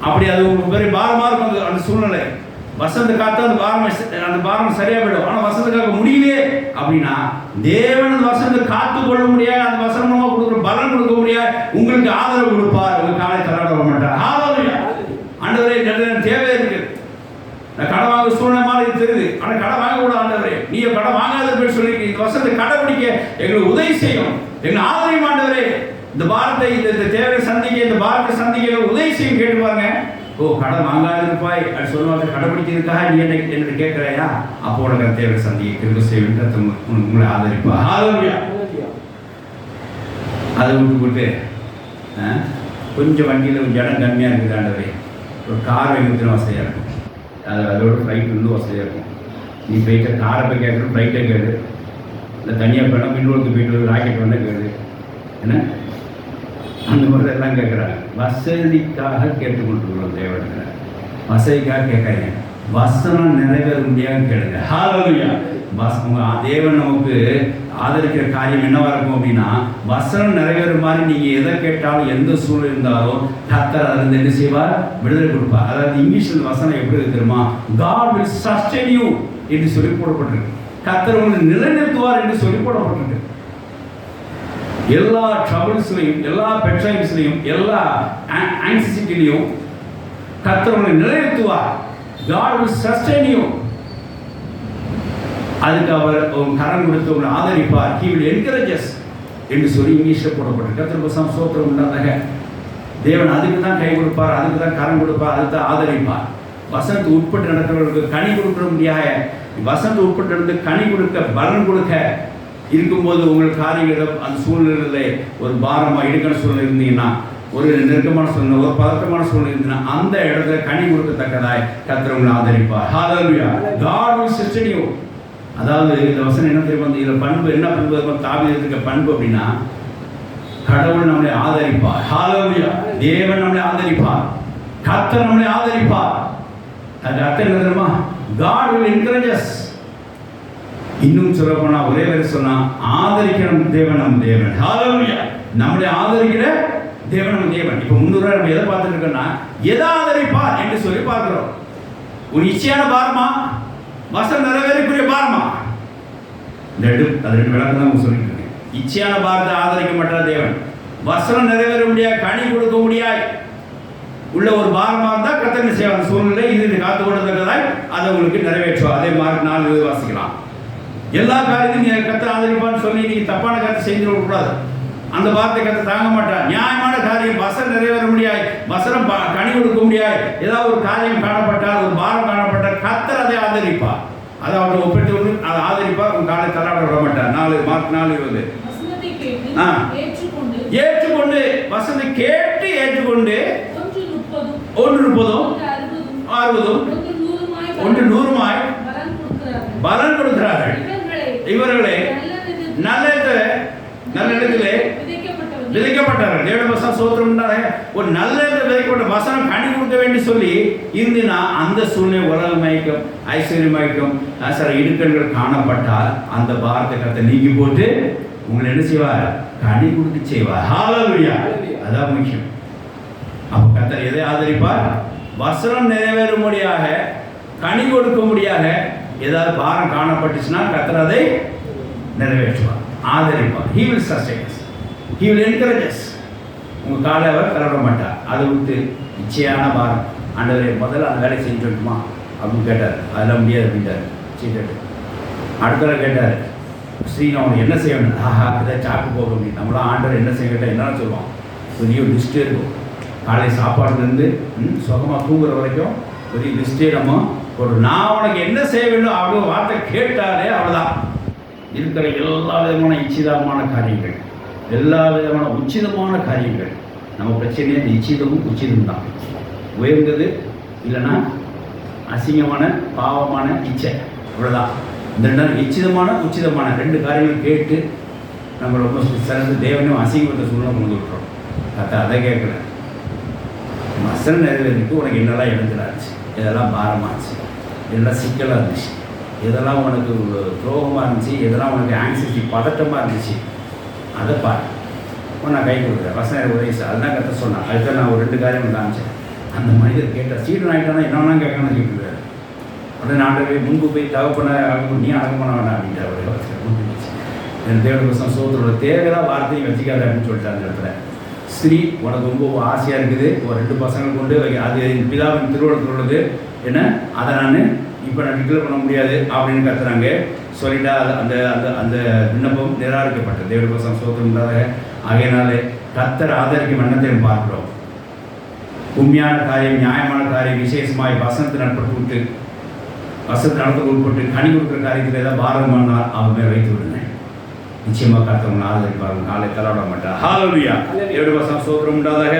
அப்படி அது உங்களுக்கு பெரிய பாரமாக இருக்கும். அந்த சூழ்நிலை வசந்த காத்தா அந்த பாரம் சரியா போயிடும். ஆனால் வசந்த காக்க முடியலையே அப்படின்னா தேவன் வசந்த காத்து கொள்ள முடியாது, அந்த வசனமாக கொடுக்குற பலன் கொடுக்க முடியாது, உங்களுக்கு ஆதரவு கொடுப்பார், உங்க காலை தராட வர மாட்டார். ஆண்டவரே தேவை இருக்கு, நான் கடன் வாங்க சூழ்நிலை மாதிரி தெரியுது, ஆனால் கடன் வாங்க கூட ஆண்டவரே நீ கடன் வாங்காத போய் சொல்லி இந்த வசனத்தை கடைபிடிக்க எங்களுக்கு உதவி செய்யும், எங்களை ஆதரவு ஆண்டவரே. இந்த பாரத்தை இந்த தேவையை சந்திக்க, இந்த பாரத்தை சந்திக்க எங்களுக்கு உதவி செய்யும் கேட்டு பாருங்க. ஓ கடன் வாங்காத இருப்பாய் அப்படி சொல்லுவாங்க, கடைபிடிக்கிறதுக்காக நீ என்ன கேட்கிறாயா, அப்போ உனக்கு தேவை சந்திக்க கிருபை செய்யும், உங்களை ஆதரிப்பா. அதை விட்டு கொஞ்சம் வண்டியில் இடம் கம்மியாக இருக்குது ஆண்டவரே, ஒரு கார் வைக்கிறதுன்னு வசதியாக இருக்கும், அதோட ஃப்ளைட் இன்னும் வசதியாக இருக்கும். நீ போயிட்ட காரை போய் கேட்கணும், ஃப்ளைட்டை கேடு, இல்லை தனியாக போனால் மின்னோருக்கு போயிட்டு ராக்கெட் வந்தால் கேடு, என்ன அந்த மாதிரி எல்லாம் கேட்குறாங்க. வசதிக்காக கேட்டுக்கொண்டிருக்கிறோம் தேவனுக்கு, வசதிக்காக கேட்காங்க, வசனம் நிறைவேற முடியாது கேளுங்க. ஹல்லேலூயா. தேவன் நமக்கு ஆதரிக்கிற காரியம் என்னவா இருக்கும் அப்படின்னா, வசனம் நிறைவேறும் மாதிரி நீங்கள் எதை கேட்டாலும் எந்த சூழல் இருந்தாலும் கர்த்தர் அதில் என்ன செய்வார், விடுதலை கொடுப்பார். அதாவது இங்கிலீஷில் வசனம் எப்படி தெரியுமா, God will sustain you என்று சொல்லி போடப்பட்டிருக்கு. கர்த்தர் உங்களை நிலைநிறுத்துவார் என்று சொல்லி போடப்பட்டிருக்கு. எல்லா ட்ரபிள்ஸ்லையும், எல்லா பெட்ரைல்ஸ்லையும், எல்லா ஆங்ஸைட்டிலையும் கர்த்தர் உங்களை நிலைநிறுத்துவார். God will sustain you. அதுக்கு அவர் கரம் கொடுத்து உங்களை ஆதரிப்பார். He will encourage us என்று சொல்லி இங்கிலீஷில் போடப்பட்டிருக்கு. கர்த்தருக்கு ஸ்தோத்திரம் உண்டாதாக. தேவன் அதுக்கு தான் கை கொடுப்பார், அதுக்கு தான் கரம் கொடுப்பார், அதுக்கு தான் ஆதரிப்பார். வசனத்து உட்பட்டு நடக்கிறவர்களுக்கு கனி கொடுக்க முடியாத, வசனத்து உட்பட்டு நடந்து கனி கொடுக்க பலன் கொடுக்க இருக்கும்போது உங்கள் காரியங்கள் அந்த சூழ்நிலையில் ஒரு பாரமாக இடுக்கிற சூழ்நிலை இருந்தீங்கன்னா, ஒரு நெருக்கமான சூழ்நிலை, ஒரு பதட்டமான சூழ்நிலை இருந்தீங்கன்னா, அந்த இடத்துல கனி கொடுக்கத்தக்கதாய் கர்த்தர் உங்களை ஆதரிப்பார். ஹல்லேலூயா. God will sustain you. அதாவது இந்த வசனம் என்ன தெரியுமா, இதில் பண்பு என்ன பண்பு, தாவீதுக்கு இருக்க பண்பு அப்படின்னா, கடவுள் நம்மளை ஆதரிப்பார். ஹல்லேலூயா. தேவன் நம்மளை ஆதரிப்பார், கர்த்தர் நம்மளை ஆதரிப்பார். அது அர்த்தம் என்ன தெரியுமா, God will encourage us. இன்னும் சொல்ல போனா ஒரே வேறு சொன்னா, ஆதரிக்கிற தேவன் நம் தேவன். ஹல்லேலூயா. நம்மளை ஆதரிக்கிற தேவன் நம் தேவன். இப்போ 300 நம்ம எதை பார்த்துட்டு இருக்கோம்னா, எதை ஆதரிப்பார் என்று சொல்லி பார்க்கிறோம். ஒரு இச்சையான பாரமா, வசனம் நிறைவேறக்கூடிய பாரமா, அது ரெண்டு விளக்கம் தான் சொல்லிட்டு இருக்கேன். இச்சையான பாரத்தை ஆதரிக்க மாட்டார் தேவன். வசனம் நிறைவேற முடியாது, கனி கொடுக்க முடியாது உள்ள ஒரு பாரமாக இருந்தால் கர்த்தர் செய்வார். அந்த சூழ்நிலை இது காத்து கொண்டதாய் அதை உங்களுக்கு நிறைவேற்றுவார். அதே மாதிரி 4 வாசிக்கலாம். எல்லா காரியத்தையும் நீ கர்த்தர் ஆதரிப்பான்னு சொல்லி நீங்கள் தப்பான காரியத்தை செஞ்சு விடக்கூடாது. அந்த வார்த்தை கர்த்தர் தாங்க மாட்டார். நியாயமான காரியம், வசனம் நிறைவேற முடியாது, வசனம் கனி கொடுக்க முடியாது, ஏதாவது ஒரு காரியம் காணப்பட்டால், ஒரு பாரம் காணப்பட்டால் கர்த்தர் அதை ஆதரிப்பார். அதை அவரை ஒப்பிட்டு அதை ஆதரிப்பார். உங்கள் காலை தள்ளாட விட மாட்டார். 4:20 ஏற்றுக்கொண்டு வசனத்தை கேட்டு ஏற்றுக்கொண்டு 1:30 60 100 பலன் கொடுக்கிறார்கள். இவர்களே நல்ல இடத்திலே விதைக்கப்பட்டார்கள். தேவனுக்கு ஸ்தோத்திரம் உண்டாக. ஒரு நல்ல இடத்துல விதைக்கப்பட்ட வசனம் கனி கொடுக்க வேண்டி சொல்லி இருந்துன்னா, அந்த சூழ்நிலை உலக மயக்கம், ஐஸ்வர்ய மயக்கம், சில இடுக்கண்கள் காணப்பட்டால் அந்த பாரத்தை கர்த்தர் நீக்கி போட்டு உங்களை என்ன செய்வார், கனி கொடுக்க செய்வார். ஹல்லேலூயா. அதான் முக்கியம். அப்போ கர்த்தர் எதை ஆதரிப்பார், வசனம் நிறைவேறும்படியாக, கனி கொடுக்க முடியாக ஏதாவது பாரம் காணப்பட்டுச்சுன்னா கர்த்தர் அதை நிறைவேற்றுவார், ஆதரிப்பார். He will sustain us. He will encourage us. உங்கள் காலை அவர் தளர மாட்டார். அதை விட்டு இச்சையான பாரம், ஆண்டவரே முதல்ல அந்த வேலையை செஞ்சு விட்டுமா அப்படின்னு கேட்டார். அதெல்லாம் முடியாது அப்படின்ட்டார். சீட்டு அடுத்த கேட்டார், ஸ்ரீனா அவனுக்கு என்ன செய்யணும், ஆஹா இதை சாப்பிட்டு போக அப்படின்னு. நம்மளாம் ஆண்டவர் என்ன செய்ய கேட்டால் என்ன சொல்லுவான், பெரிய லிஸ்ட்டே இருக்கும். காலை சாப்பாடுலேருந்து சுகமாக தூங்குற வரைக்கும் பெரிய லிஸ்ட்டே நம்ம ஒரு நான் உனக்கு என்ன செய்ய வேண்டும் அப்படின்னு வார்த்தை கேட்டாலே அவ்வளோதான். இருக்கிற எல்லா விதமான இச்சிதமான காரியங்கள், எல்லா விதமான உச்சிதமான காரியங்கள். நம்ம பிரச்சனையே இந்த இச்சிதமும் உச்சிதம் தான். உயர்ந்தது இல்லைன்னா அசிங்கமான பாவமான இச்சை, அவ்வளோதான். இந்த 2 இச்சிதமான உச்சிதமான 2 காரியங்கள் கேட்டு நம்ம ரொம்ப சிறந்து தேவனையும் அசிங்கத்தை சூழ்நிலை கொண்டு விட்டுறோம். அதை கேட்குறேன், வசனம் நிறைவேறதுக்கு உனக்கு என்னெல்லாம் எழுந்துடாச்சு, இதெல்லாம் பாரமாச்சு, இதெல்லாம் சிக்கலாக இருந்துச்சு, எதெல்லாம் உனக்கு துரோகமாக இருந்துச்சு, எதெல்லாம் உனக்கு ஆங்ஸைட்டி பதட்டமாக இருந்துச்சு, அதை பாரு. இப்போ நான் கை கொடுக்குறேன், வசனம் உதவி சார், அதுதான் கற்று சொன்னேன். அதுக்கு நான் ஒரு 2 காரியம் காமிச்சேன். அந்த மனிதர் கேட்டால் சீடன் ஆகிட்டானா என்னன்னா கேட்கணும்னு கேட்குறாரு. உடனே ஆண்டவரே முன்பு போய் தகப்பன நீ அடக்கம் பண்ண வேண்டாம் அப்படின்ற ஒரு முடிஞ்சிச்சு. என் தேவனுக்கு வசனம் சோதரோட தேவையெல்லாம் வார்த்தையும் வச்சுக்காது அப்படின்னு சொல்லிட்டு அந்த இடத்துல ஸ்ரீ உனக்கு ரொம்ப ஆசையாக இருக்குது, ஒரு 2 பசங்களை கொண்டு அது பிதாவின் திருவுளத்தில் உள்ளது என்ன, அதை நான் இப்போ நான் டிக்ளேர் பண்ண முடியாது அப்படின்னு கத்துறாங்க. சொல்லிட்டா அந்த அந்த அந்த விண்ணப்பம் நிராகரிக்கப்பட்டது. தேவனுக்கு வசனம் சோதரம்ன்றதாக ஆகையினாலே கர்த்தர் ஆதரிக்கும் எண்ணத்தை பார்க்கிறோம். உண்மையான காரியம், நியாயமான காரியம், விசேஷமாய் வசனத்தை நடப்பட்டு வசனத்தை நடத்துக்கு உட்பட்டு கனி கொடுக்குற காரியத்தில் ஏதாவது பாரதம் பண்ணால் அவன் மேலே வைத்து விடுங்க. நிச்சயமாக கர்த்தவங்களை ஆதரிப்பார்கள், நாளை தள்ளாட மாட்டார். ஹல்லேலூயா. தேவனுடைய வசனம் சோதரம் உண்டாதாக.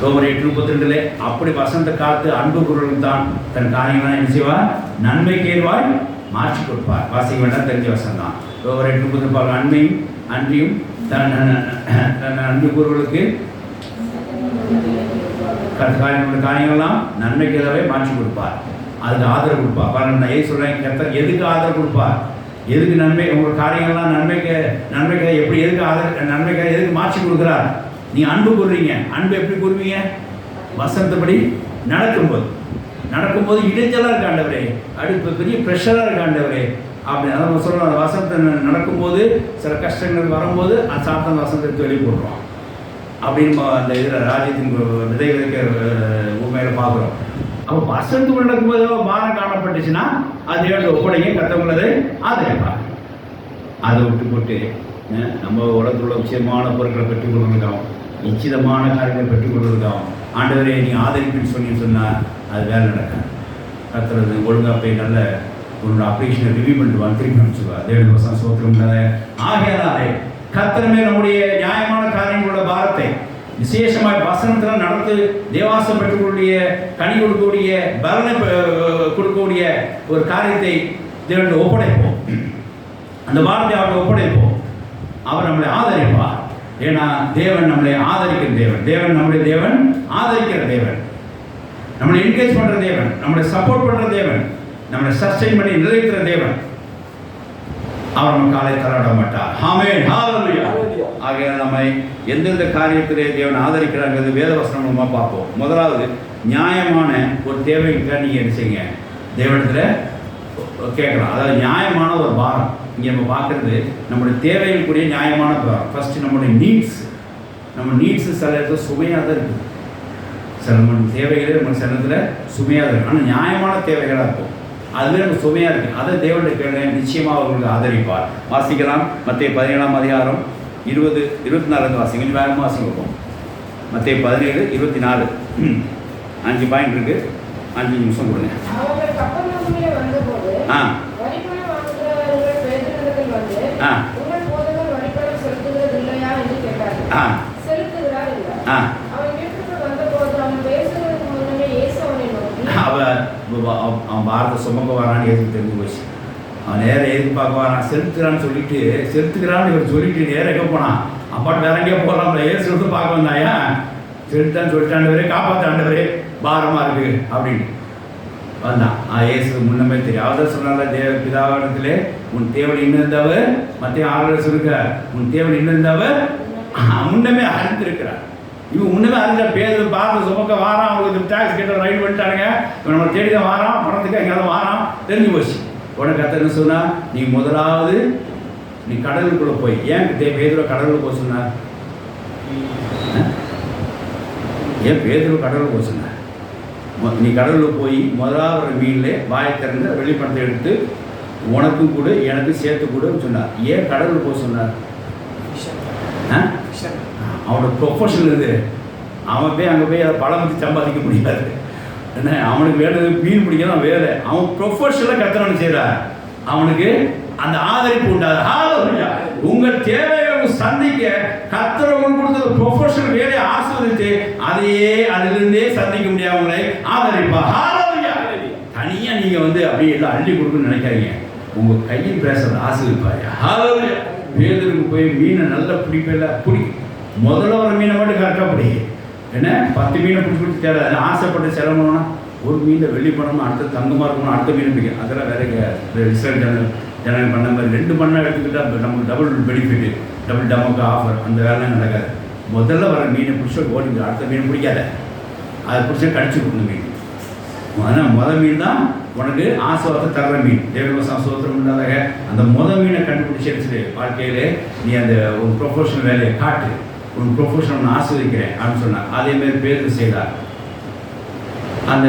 ரோமர் 8:32 அப்படி வசனத்தை காத்து அன்பு குரல் தான் தன் காரியங்களாக என்ன செய்வார், நன்மைக்கு ஏற்பாய் மாற்றி கொடுப்பார். வாசிக்க வேண்டாம், தெரிஞ்ச வசனம் தான். ரோமர் 8:34 அன்பையும் அன்றியும் தன் அன்பு கூறுகளுக்கு காரியங்கள்லாம் நன்மைக்கு ஏதாவே மாற்றி கொடுப்பார். அதுக்கு ஆதரவு கொடுப்பார். பாருங்க, நான் ஏன் சொல்கிறேன், கர்த்தர் எதுக்கு ஆதரவு கொடுப்பார், எதுக்கு நன்மை உங்கள் காரியங்கள்லாம் நன்மைக்கு எப்படி எதுக்கு ஆதரவு நன்மைக்கு எதுக்கு மாற்றி கொடுக்குறார். நீங்கள் அன்பு கூறுறீங்க, அன்பு எப்படி கூறுவீங்க, வசனத்தைப்படி நடக்கும்போது இடைஞ்சலாக இருக்க ஆண்டவரே, அப்படி பெரிய ப்ரெஷராக இருக்க ஆண்டவரே அப்படி அதான் சொல்கிறோம். அந்த வசனத்தை நடக்கும்போது சில கஷ்டங்கள் வரும்போது அந்த சாத்தன் வசனத்தை எடுத்து வெளியே போடுறோம் அப்படின்னு அந்த இதில் ராஜ்யத்தின் விதை விதைக்க உண்மையில் பார்க்குறோம். அப்போ வசனத்துக்குள் நடக்கும்போது பாரம் காணப்பட்டுச்சுன்னா அது எழுத ஒப்படைங்க, கத்தவங்களது ஆதரிப்பாங்க. அதை விட்டு போட்டு நம்ம உலகத்தில் உள்ள நிச்சயமான பொருட்களை பெற்றுக்கொள்வதற்காகும், நிச்சயமான காரியங்களை பெற்றுக்கொள்வதற்காகும் ஆண்டவரே நீ ஆதரிப்புன்னு சொன்னால் அது வேலை நடக்காது. கத்துறது ஒழுங்காக போய் நல்ல உன்னோட அப்ளிகேஷனை ரிவ்யூ பண்ணிட்டு வந்து திருப்பி அனுப்பிச்சுவா. தேவனுடைய வசனம் சோத்திரம். ஆகையாலே கர்த்தருமே நம்முடைய நியாயமான காரியங்களோட பாரத்தை விசேஷமாய் வசனத்தில் நடந்து தேவாசம் பெற்றுக்கூடிய கனி கொடுக்கக்கூடிய பலனை கொடுக்கக்கூடிய ஒரு காரியத்தை தேவனுடைய ஒப்படைப்போம். அந்த வார்த்தையை அவரை ஒப்படைப்போம். அவர் நம்மளை ஆதரிப்பார். ஏன்னா தேவன் நம்மளை ஆதரிக்கிற தேவன், தேவன் நம்முடைய தேவன், ஆதரிக்கிற தேவன், நம்மளை என்கரேஜ் பண்ற தேவன், நம்மளை சப்போர்ட் பண்ற தேவன், நம்மளை சஸ்டெயின் பண்ணி நிறைவேற்றுற தேவன். அவர் நம்ம காலை தள்ளாட மாட்டார். ஆமென், ஹல்லேலூயா. ஆகையால் நம்மை எந்தெந்த காரியத்திலே தேவன் ஆதரிக்கிறாங்கிறது வேதவசனம் மூலமாக பார்ப்போம். முதலாவது நியாயமான ஒரு தேவைக்காக நீங்கள் என்ன செய்யுங்க, தேவனிடத்தில் கேட்கலாம். அதாவது நியாயமான ஒரு பாரம். இங்கே நம்ம பார்க்குறது நம்மளுடைய தேவைகளுக்குரிய நியாயமான பாரம். ஃபஸ்ட்டு நம்மளுடைய நீட்ஸ், நம்ம நீட்ஸு சில இடத்துல சுமையாக தான் இருக்குது. சில நம்ம தேவைகளே நம்ம சில இடத்துல சுமையாக தான் இருக்குது. ஆனால் நியாயமான தேவைகளாக இருக்கும், அதுவே நம்ம சுமையாக இருக்குது. அதை தேவனுடைய கேள்வி நிச்சயமாக அவர்களுக்கு ஆதரிப்பார். வாசிக்கலாம். மத்தேயு 17ஆம் அதிகாரம் 20-24 வாசிங்க. கொஞ்சம் வேகமாக வாசிங்க. மத்தேயு 17:24 5 பாயிண்ட் இருக்கு. 5 நிமிஷம் கொடுங்க. அவன் பாரத சுமக்க வரான்னு எதுக்கு தெரிஞ்சு போச்சு. அவன் நேரம் எதுக்கு பார்க்க வரான், செலுத்துக்கிறான்னு சொல்லிட்டு செலுத்துக்கிறான்னு இவர் சொல்லிட்டு நேரம் எங்கே போனான், அப்பாட்டு வேற எங்கேயோ போகலாம்ல, ஏசு சொல்லிட்டு பார்க்க வந்தாயா, செலுத்தான்னு சொல்லிட்டாண்டவரே, காப்பாற்றாண்டவரே, பாரமாக இருக்கு அப்படின்னு வந்தான். ஏசு முன்னமே தெரியும். அவர்தான் சொன்னால பிதாவிடத்திலே உன் தேவன் இன்னும் இருந்தவர், மத்திய 6 சொல்லுங்க, உன் தேவன் இன்னும் இருந்தவர் முன்னமே அறிந்திருக்கிறார். இவன் முன்னமே அறிஞ்ச பேர் பார்த்து சுமக்க வாரான், அவங்களுக்கு டேக்ஸ் கேட்ட ரைட் பண்ணிட்டானுங்க, இவன் நம்ம தேடி தான் வாரான், பணத்துக்கு எங்கேயாவது வாரான், தெரிஞ்சு போச்சு. உடனே கர்த்தர் என்ன சொன்னா, நீ முதலாவது நீ கடலுக்குள்ளே போய், ஏன் பேதுருவை கடலுக்கு போக சொன்னார், ஏன் பேதுருவை கடலுக்கு போக சொன்னார், நீ கடலில் போய் முதலாவது மீனில் வாயை திறந்து வெளிப்படத்தை எடுத்து உனக்கும் கூட எனக்கு சேர்த்து கூடன்னு சொன்னார். ஏன் கடலுக்கு போக சொன்னார், அவனோட ப்ரொஃபஷனல் இது. அவன் போய் அங்கே போய் அதை பழம் வச்சு சம்பாதிக்க முடியாது. என்ன அவனுக்கு வேலை மீன் பிடிக்கலாம் வேலை. அவன் ப்ரொஃபஷனலாக கத்தவனு செய்கிறார். அவனுக்கு அந்த ஆதரிப்பு உண்டாது. உங்கள் தேவையை சந்திக்க கத்தரவங்க கொடுத்த ப்ரொஃபஷனல் வேலையை ஆஸ்வதித்து அதையே அதிலிருந்தே சந்திக்க முடியாது. அவங்களை ஆதரிப்பா. தனியாக நீங்கள் அப்படியே எல்லாம் அள்ளி கொடுக்கணும்னு நினைக்காதீங்க. உங்கள் கையில் பேசுறது ஆசிர்வாயா. பேதருக்கு போய் மீனை நல்லா பிடிப்பில்ல, முதல்ல ஒரு மீனை மட்டும் கரெக்டாக பிடி. என்ன 10 மீனை பிடிச்சி தேவை ஆசைப்பட்டு செலவுனா ஒரு மீனில் வெள்ளி பணம், அடுத்த தங்கமாக இருக்கணும், அடுத்த மீன் பிடிக்கும். அதெல்லாம் வேற இஸ்ரேல் ஜனங்கள் பண்ண மாதிரி 2 பண்ணால் எடுத்துக்கிட்டால் நமக்கு டபுள் பெனிஃபிட்டு, டபுள் டமக்கு ஆஃபர். அந்த வேலைலாம் நடக்காது. முதல்ல வர மீனை பிடிச்ச ஓடிங்க, அடுத்த மீன் பிடிக்காத, அதை பிடிச்சா கடிச்சு கொடுங்க மீன். ஆனால் மீன் தான் உனக்கு ஆசீர்வாதத்தை தர்ற மீன். தேவவசம் சோத்திரம் இல்லாத அந்த மீனை கண்டுபிடிச்சிருச்சு வாழ்க்கையிலே நீ அந்த ஒரு ப்ரொஃபஷனல் வேலையை காட்டு, ஒரு ப்ரொஃபஷனல் நான் ஆசீர்வதிக்கிறேன் அப்படின்னு சொன்னார். அதேமாதிரி பேர் செய்தார். அந்த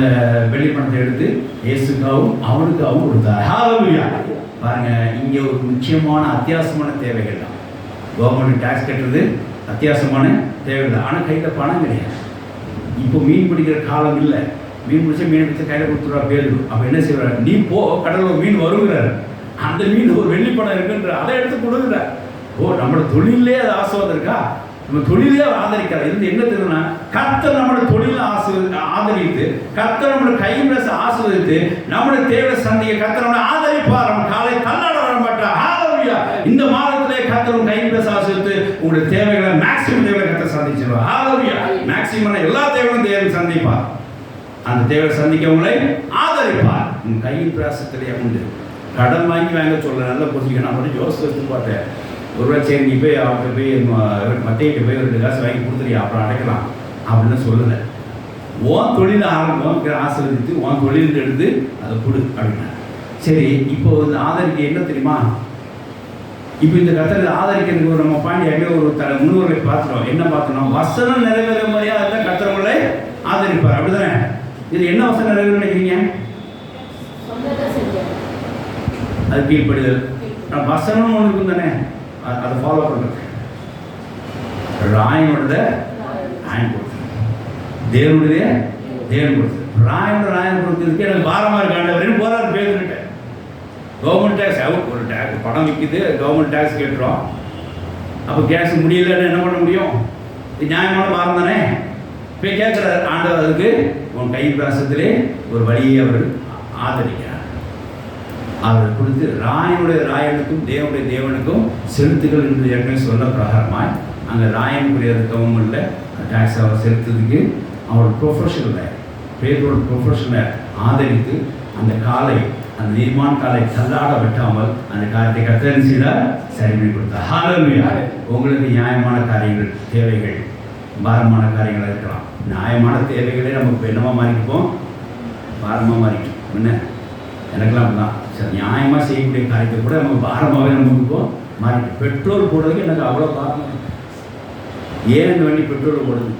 வெள்ளி பணத்தை எடுத்து இயேசுக்காகவும் அவனுக்காகவும் கொடுத்தார். ஹல்லேலூயா. பாருங்க, இங்கே ஒரு முக்கியமான அத்தியாவசியமான தேவைகள் தான். கவர்மெண்ட் டேக்ஸ் கட்டுறது அத்தியாவசியமான தேவைகள் தான். ஆனால் கையில் பணம் கிடையாது. இப்போ மீன் பிடிக்கிற காலம் இல்லை. மீன் பிடிச்சா மீன் பிடிச்சா கையில் கொடுத்துருவா பேர். அப்போ என்ன செய்வார்? நீ போ, கடலில் ஒரு மீன் வருகிறார், அந்த மீன் ஒரு வெள்ளி பணம் இருக்குன்ற அதை எடுத்து கொடுக்குறார். நம்மளோட தொழிலே அது ஆசீர்வாதம் இருக்கா? நம்ம தொழிலே ஆதரிக்கிறார். இது என்ன தெரியும்னா, கர்த்தர் நம்மளோட தொழிலை ஆதரித்து, கர்த்தர் நம்மளோட கையில் ஆசீர்வதித்து, நம்மளோட தேவை சந்திக்க கர்த்தர் நம்மளை ஆதரிப்பார். நம்ம காலை தள்ளாட வர மாட்டார். ஹல்லேலூயா. இந்த மாதத்திலே கர்த்தர் கையில் ஆசீர்வதித்து உங்களுடைய தேவைகளை மேக்சிமம் தேவைகளை கர்த்தர் சந்திச்சிருவார். ஹல்லேலூயா. மேக்சிமம் எல்லா தேவையும் தேவை சந்திப்பார். அந்த தேவை சந்திக்கவங்களை ஆதரிப்பார். உன் கையின் பிரயாசத்திலேயே உண்டு. கடன் வாங்கி சொல்ல நல்லா புரிஞ்சுக்கணும். நான் மட்டும் யோசித்து பார்த்தேன். ஒருவேளை சரி நீ போய் அவர்கிட்ட போய் மத்தையிட்ட போய் 2 காசு வாங்கி கொடுத்துறியா, அப்புறம் அடைக்கலாம் அப்படின்னு சொல்லலை. உன் தொழில் ஆரம்பம் ஆசீர்வதித்து உன் தொழில் எடுத்து அதை கொடு அப்படின்னா. சரி, இப்போ இந்த ஆதரிக்க என்ன தெரியுமா? இப்போ இந்த கர்த்தரை ஆதரிக்கிறதுக்கு நம்ம பாண்டியாவே ஒரு முன்னோர்களை பார்த்துட்டோம். என்ன பார்த்தோம்? வசனம் நிறைவேற மாதிரியா இருந்தால் கர்த்தர்களை ஆதரிப்பார். அப்படிதானே? இது என்ன வசனம் நிறைவேற நினைக்கிறீங்க? அது கீழ்ப்படுதல். வசனம் ஒன்று இருக்கும் தானே, அதை ஃபாலோ பண்ணுறது. ராயனோட ராயன் கொடுத்து, தேவனுடைய தேவன் கொடுத்து, ராயன் கொடுத்ததுக்கு எனக்கு பாரமாக இருக்காண்டவரேன்னு போறாரு பேசுகிட்ட. கவர்மெண்ட் டேக்ஸ் ஒரு டேக்ஸ் பணம் விற்கிது, கவர்மெண்ட் டேக்ஸ் கேட்டுறோம். அப்போ கேஸ் முடியலன்னு என்ன பண்ண முடியும்? இது நியாயமான பாரம் தானே. இப்போ கேட்குறாரு ஆண்டவர், அதுக்கு உன் கை பிராசத்திலே ஒரு வழியை அவர் ஆதரிக்கிறார். அவர் கொடுத்து ராயனுக்கும் தேவனுடைய தேவனுக்கும் செலுத்துகள் என்று ஏற்கனவே சொல்ல பிரகாரமாய் அங்கே ராயனுக்குரியதுக்கவும் இல்லை டேக்ஸ் அவர் செலுத்துறதுக்கு அவரோட ப்ரொஃபஷனலை பேரோட ப்ரொஃபஷனை ஆதரித்து அந்த காலை, அந்த நீர்மான காலை தள்ளாட வெட்டாமல் அந்த காரியத்தை கர்த்தர் செய்தார், சரி பண்ணி கொடுத்தார். ஹல்லேலூயா. உங்களுக்கு நியாயமான காரியங்கள், தேவைகள், பாரமான காரியங்கள் இருக்கலாம். நியாயமான தேவைகளே நமக்கு என்னமாக மாறிப்போம், பாரமாக மாறிட்டோம். என்ன எனக்கெல்லாம் அப்படிதான். சரி, நியாயமாக செய்யக்கூடிய காரியத்தை கூட நமக்கு பாரமாகவே நமக்கு இப்போ மாறிட்டு. பெட்ரோல் போடுறதுக்கு எனக்கு அவ்வளோ பாரமாக ஏன் இந்த வண்டி பெட்ரோல் போடுது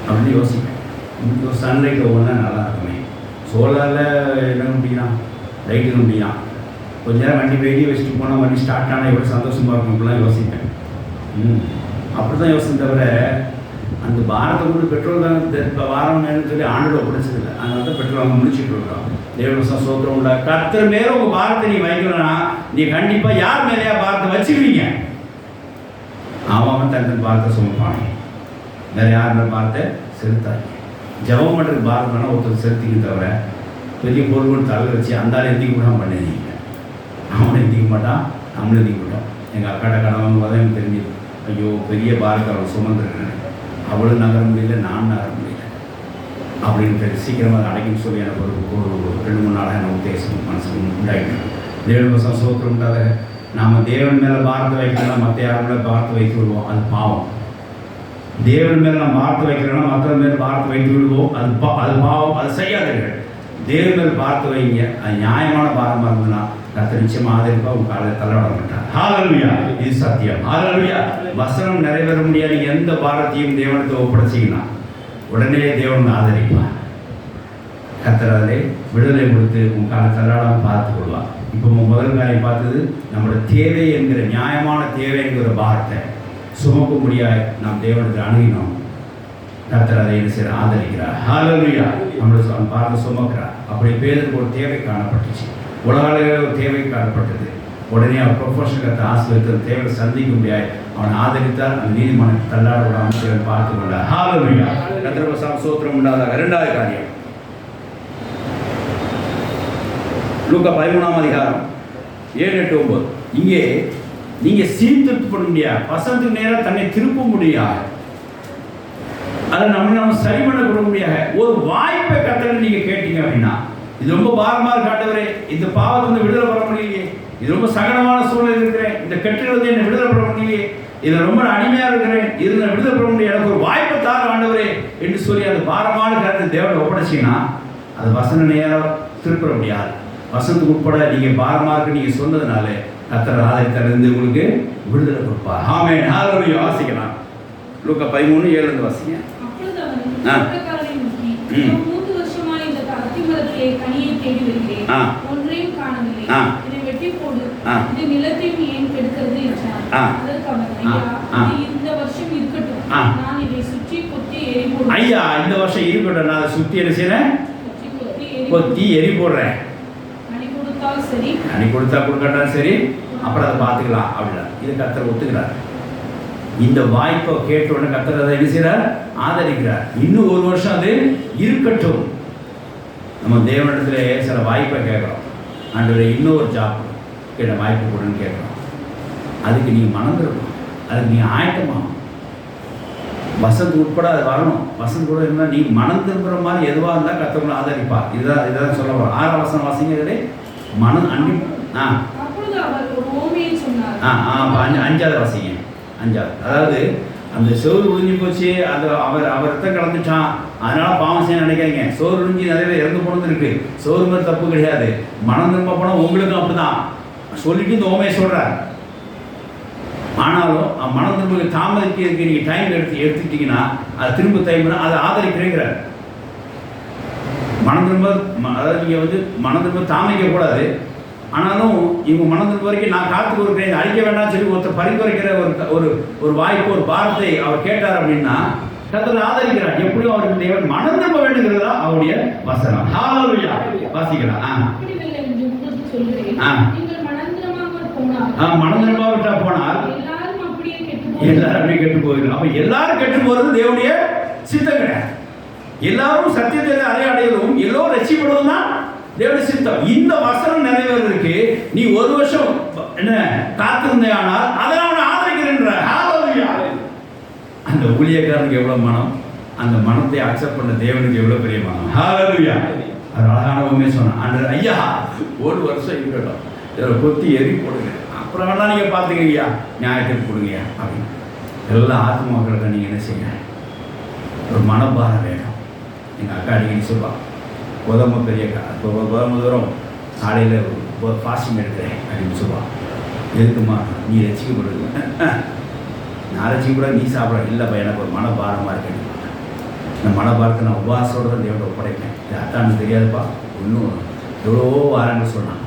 அப்படின்னு யோசிப்பேன். ஒரு சன்லைட் ஒவ்வொன்றா நல்லா இருக்குமே, சோலாரில் என்ன முடியலாம், லைட்டு முடியலாம். கொஞ்ச நேரம் வண்டி வெளியே வச்சுட்டு போனால் வண்டி ஸ்டார்ட் ஆனால் எவ்வளோ சந்தோஷமாக இருக்கும் அப்படிலாம் யோசிப்பேன். அப்படி தான் யோசிச்சேன். தவிர அந்த பாரத்தை கூட பெட்ரோல் தான் இப்போ வாரம் நேரம் சொல்லி ஆண்டோட பிடிச்சதில்லை. அதனால தான் பெட்ரோல் அவங்க முடிச்சுட்டு இருக்கோம். தேவசம் சோத்திரம் உண்டா. கர்த்தர் மேலே உங்கள் பாரத்தை நீ வைக்கணும்னா நீ கண்டிப்பாக யார் மேலேயா பாரத்தை வச்சுக்குவீங்க? அவன் தன் பாரத்தை சுமப்பானே, வேறு யார் மேலே பாரத்தை செலுத்தாங்க. ஜபம் பண்ணுறதுக்கு பாரத் வேணால் ஒருத்தர் செலுத்திக்க. தவிர பெரிய பொருள் கொண்டு தலை வச்சு அந்த ஆள் எந்திக்க கூட பண்ணிடுறீங்க. அவனை எந்திக்க மாட்டான், நம்மளும் எந்திக்க மாட்டோம். எங்கள் அக்காட்ட கணவன் போது எனக்கு தெரிஞ்சது, ஐயோ பெரிய பாரத்தை அவள் சுமந்துருக்கேன், அவளும் நகர முடியல, நான் நகர முடியல அப்படின்னு சீக்கிரமாக அடைக்குன்னு சொல்லி எனக்கு ஒரு 2-3 நாளாக எனக்கு உத்தேசம் மனசுக்கு உண்டாயிட்டு. தேவன் சோத்திரம் உண்டாத நாம் தேவன் மேலே பாரத்தை வைக்கலாம், மற்ற யாரும் மேலே பாரத்தை வைத்து விடுவோம், அது பாவம். தேவன் மேலே நம்ம பாரத்தை வைக்கிறோம்னா மற்ற மேலே பாரத்தை வைத்து விடுவோம், அது பாவம். அது செய்யாதீர்கள். தேவன் மேல் பார்த்து வைங்க. அது நியாயமான பாரமாக இருந்ததுன்னா கர்த்தர் நிச்சயமாக ஆதரிப்பா உங்கள் காலையில் தள்ளாட மாட்டார். ஹல்லேலூயா. இது சத்தியம். ஹல்லேலூயா. வசனம் நிறைவேற முடியாது. எந்த பாரத்தையும் தேவனுக்கு ஒப்படைச்சிங்கன்னா உடனே தேவன் ஆதரிப்பார். கர்த்தர் அதிலே விடுதலை கொடுத்து உங்கள் காலை தள்ளாடாமல் பார்த்து கொள்வார். இப்போ முதல் காரியம் பார்த்தது நம்மளோட தேவை என்கிற நியாயமான தேவை என்கிற பாரத்தை சுமக்க முடியாது நாம் தேவனுக்கு அணுகினோம். கர்த்தர் அதை என்ன செய்ய ஆதரிக்கிறார். ஹல்லேலூயா. நம்மளோட பார்த்து சுமக்கிறார். அப்படி பேருக்கு ஒரு தேவை காணப்பட்டுச்சு, உலகால ஒரு தேவை காணப்பட்டது. உடனே அவர் ப்ரொஃபஷனல் ஆசிரியர் தேவை சந்திக்க முடியாது, அவனை ஆதரித்தார். அந்த நீதிமன்றத்தை தள்ளாட விடாமல் பார்த்து கொண்டார். ஹல்லேலூயா. கர்த்தருக்கு ஸ்தோத்திரம் உண்டாதாக. 2வது காரியம் லூக்கா 13ஆம் அதிகாரம் 7-8-9. இங்கே நீங்கள் சீர்திருத்தப்பட முடியாது, வசனத்துக்கு நேரம் தன்னை திருப்ப முடியாது, அதை நம்ம சரி பண்ண கொடுக்க முடியாது. ஒரு வாய்ப்பை கர்த்தர் நீங்க நீங்க கேட்டீங்க அப்படின்னா, இது ரொம்ப பாரமா இருக்கு ஆண்டவரே, இந்த பாவத்தை வந்து விடுதலை பெற முடியலையே, இது ரொம்ப சகனமான சூழ்நிலை இருக்கிறேன், இந்த கெட்டுறது என்ன விடுதலை பெற முடியலையே, இதுல ரொம்ப அடிமையா இருக்கிறேன், இதுல விடுதலை பெற முடியும், எனக்கு ஒரு வாய்ப்பை தாரு ஆண்டவரே என்று சொல்லி அந்த பாரமான கருத்தை தேவனை ஒப்படைச்சீங்கன்னா அது வசன நேரம் திருப்பற முடியாது. வசனத்துக்கு உட்பட நீங்க பாரமா இருக்கு நீங்க சொன்னதுனால கர்த்தர் ஆலயத்திலிருந்து உங்களுக்கு விடுதலை கொடுப்பார். ஆமென். ஹalleluya. வாசிக்கலாம். லூக்கா 13:7 வாசிங்க. அப்பொழுது அவர் தோட்டக்காரரை நோக்கி, 3 வருஷமாய் இந்த அத்திமரத்திலே கனியை தேடி வருகிறேன், ஒன்றையும் காணவில்லை, இதை வெட்டி போடு, இது நிலத்தையும் ஏன் கெடுக்கிறது என்றார். அதற்கு அவர், ஐயா, இது இந்த வருஷம் இருக்கட்டும், நான் இதை சுற்றி கொத்தி எரி போடுறேன். ஐயா, இந்த வருஷம் இருக்கட்டும், நான் அதை சுத்தி என்ன செய்றேன்? கொத்தி எரி போடுறேன். சரி, அணி கொடுத்தா கொடுக்கட்டாலும் சரி, அப்புறம் அதை பார்த்துக்கலாம் அப்படின்னா இது கர்த்தர் ஒத்துக்கிறார். இந்த வாய்ப்பை கேட்ட உடனே கர்த்தர் அதை என்ன செய்றார்? ஆதரிக்கிறார். இன்னும் ஒரு வருஷம் அது இருக்கட்டும். நம்ம தேவனிடத்துல சில வாய்ப்பை கேட்குறோம், ஆண்டவரே இன்னொரு ஜாப் கேட்ட வாய்ப்பு கொடுன்னு கேட்குறோம். அதுக்கு நீ மனம் இருக்கணும், அதுக்கு நீ ஆயத்தமாகணும். வசந்த் உட்பட அது வரணும். வசந்த் கூட இருந்தால் நீ மனம் திரும்புகிற மாதிரி எதுவாக இருந்தால் கர்த்தர் ஆதரிப்பா. இதுதான் சொல்ல வரோம். 6ஆம் வசனம் வாசிங்க. மனம் அண்டி. அப்பொழுது அவர் ஒரு ஓமையை சொன்னார். 5ஆவது வாசிங்க. 5ஆவது, அதாவது அந்த சோறு உறிஞ்சி போச்சு, அது அவர் ரத்தம் கலந்துட்டான், அதனால பாவம் செய்ய நினைக்காதீங்க. சோறு உறிஞ்சி நிறைய பேர் இறந்து போனது இருக்கு. சோறு மாதிரி தப்பு கிடையாது. மனம் திரும்ப போனால் உங்களுக்கும் அப்படிதான் சொல்லிட்டு இந்த ஓமையை சொல்றார். ஆனாலும் மனம் திரும்ப தாமதிக்கிறதுக்கு நீங்க டைம் எடுத்துக்கிட்டீங்கன்னா அது திரும்ப டைம்னா அதை ஆதரிக்கிறேங்கிறார். மனம் திரும்ப, அதாவது நீங்கள் வந்து மனம் திரும்ப தாமிக்கக்கூடாது. ஆனாலும் இவங்க மனம் திரும்ப வரைக்கும் நான் காத்து கொடுக்குறேன், அழிக்க வேண்டாம்னு சொல்லி ஒருத்தர் பரிந்துரைக்கிற ஒரு வாய்ப்பு, ஒரு பாரத்தை அவர் கேட்டார் அப்படின்னா கர்த்தர் ஆதரிக்கிறார். எப்படியும் அவருக்கு தேவன் மனம் திரும்ப வேண்டுங்கிறதா அவருடைய வசனம். ஹalleluya. வாசிக்கலாம். மனம் திரும்ப விட்டா போனால் எல்லாரும் அப்படியே கெட்டு போயிடும். அப்ப எல்லாரும் கெட்டு போறது தேவனுடைய சித்தம் கிடையாது. எல்லாரும் சத்தியத்தை அடையவும் எல்லோரும் ரட்சிக்கப்படுவதும் தான் தேவனுடைய சித்தம். இந்த வசனம் நிறைவேறதுக்கு நீ ஒரு வருஷம் என்ன காத்திருந்தேயானால் அதை அவனை ஆதரிக்கிறேன்ற. அந்த ஊழியக்காரனுக்கு எவ்வளவு மனம், அந்த மனத்தை அக்செப்ட் பண்ண தேவனுக்கு எவ்வளவு பெரிய மனம். ஹalleluya. அது அழகான உண்மை சொன்னான். அன்று ஐயா ஒரு வருஷம் இருக்கட்டும், இதில் கொத்தி எரி போடுங்க, அப்புறம் வேணா நீங்க பார்த்துக்கங்கய்யா, நியாயத்துக்கு கொடுங்கய்யா அப்படின்னு. எல்லா ஆத்மாக்களுக்கு நீங்க என்ன செய்ய, ஒரு மனப்பாரம் வேணும். எங்கள் அக்கா அடிக்கடி சொல்லுவாள், கோதம பெரிய அக்கா, இப்போ கோதம தூரம் காலையில் ஃபாஸ்டிங் எடுக்கிறேன் அப்படின்னு சொல்லுவாள். எதுக்குமா? நீ ரசிக்கப்படுது, நான் ரசிக்கப்பட நீ சாப்பிட இல்லைப்பா, எனக்கு ஒரு மனபாரமாக இருக்கேன். இந்த மனபாரத்தை நான் உபவாசோடு தேவனை ஒப்படைப்பேன். இது அத்தானுக்கு தெரியாதுப்பா. இன்னும் எவ்வளோ வாரங்கள் சொன்னான்.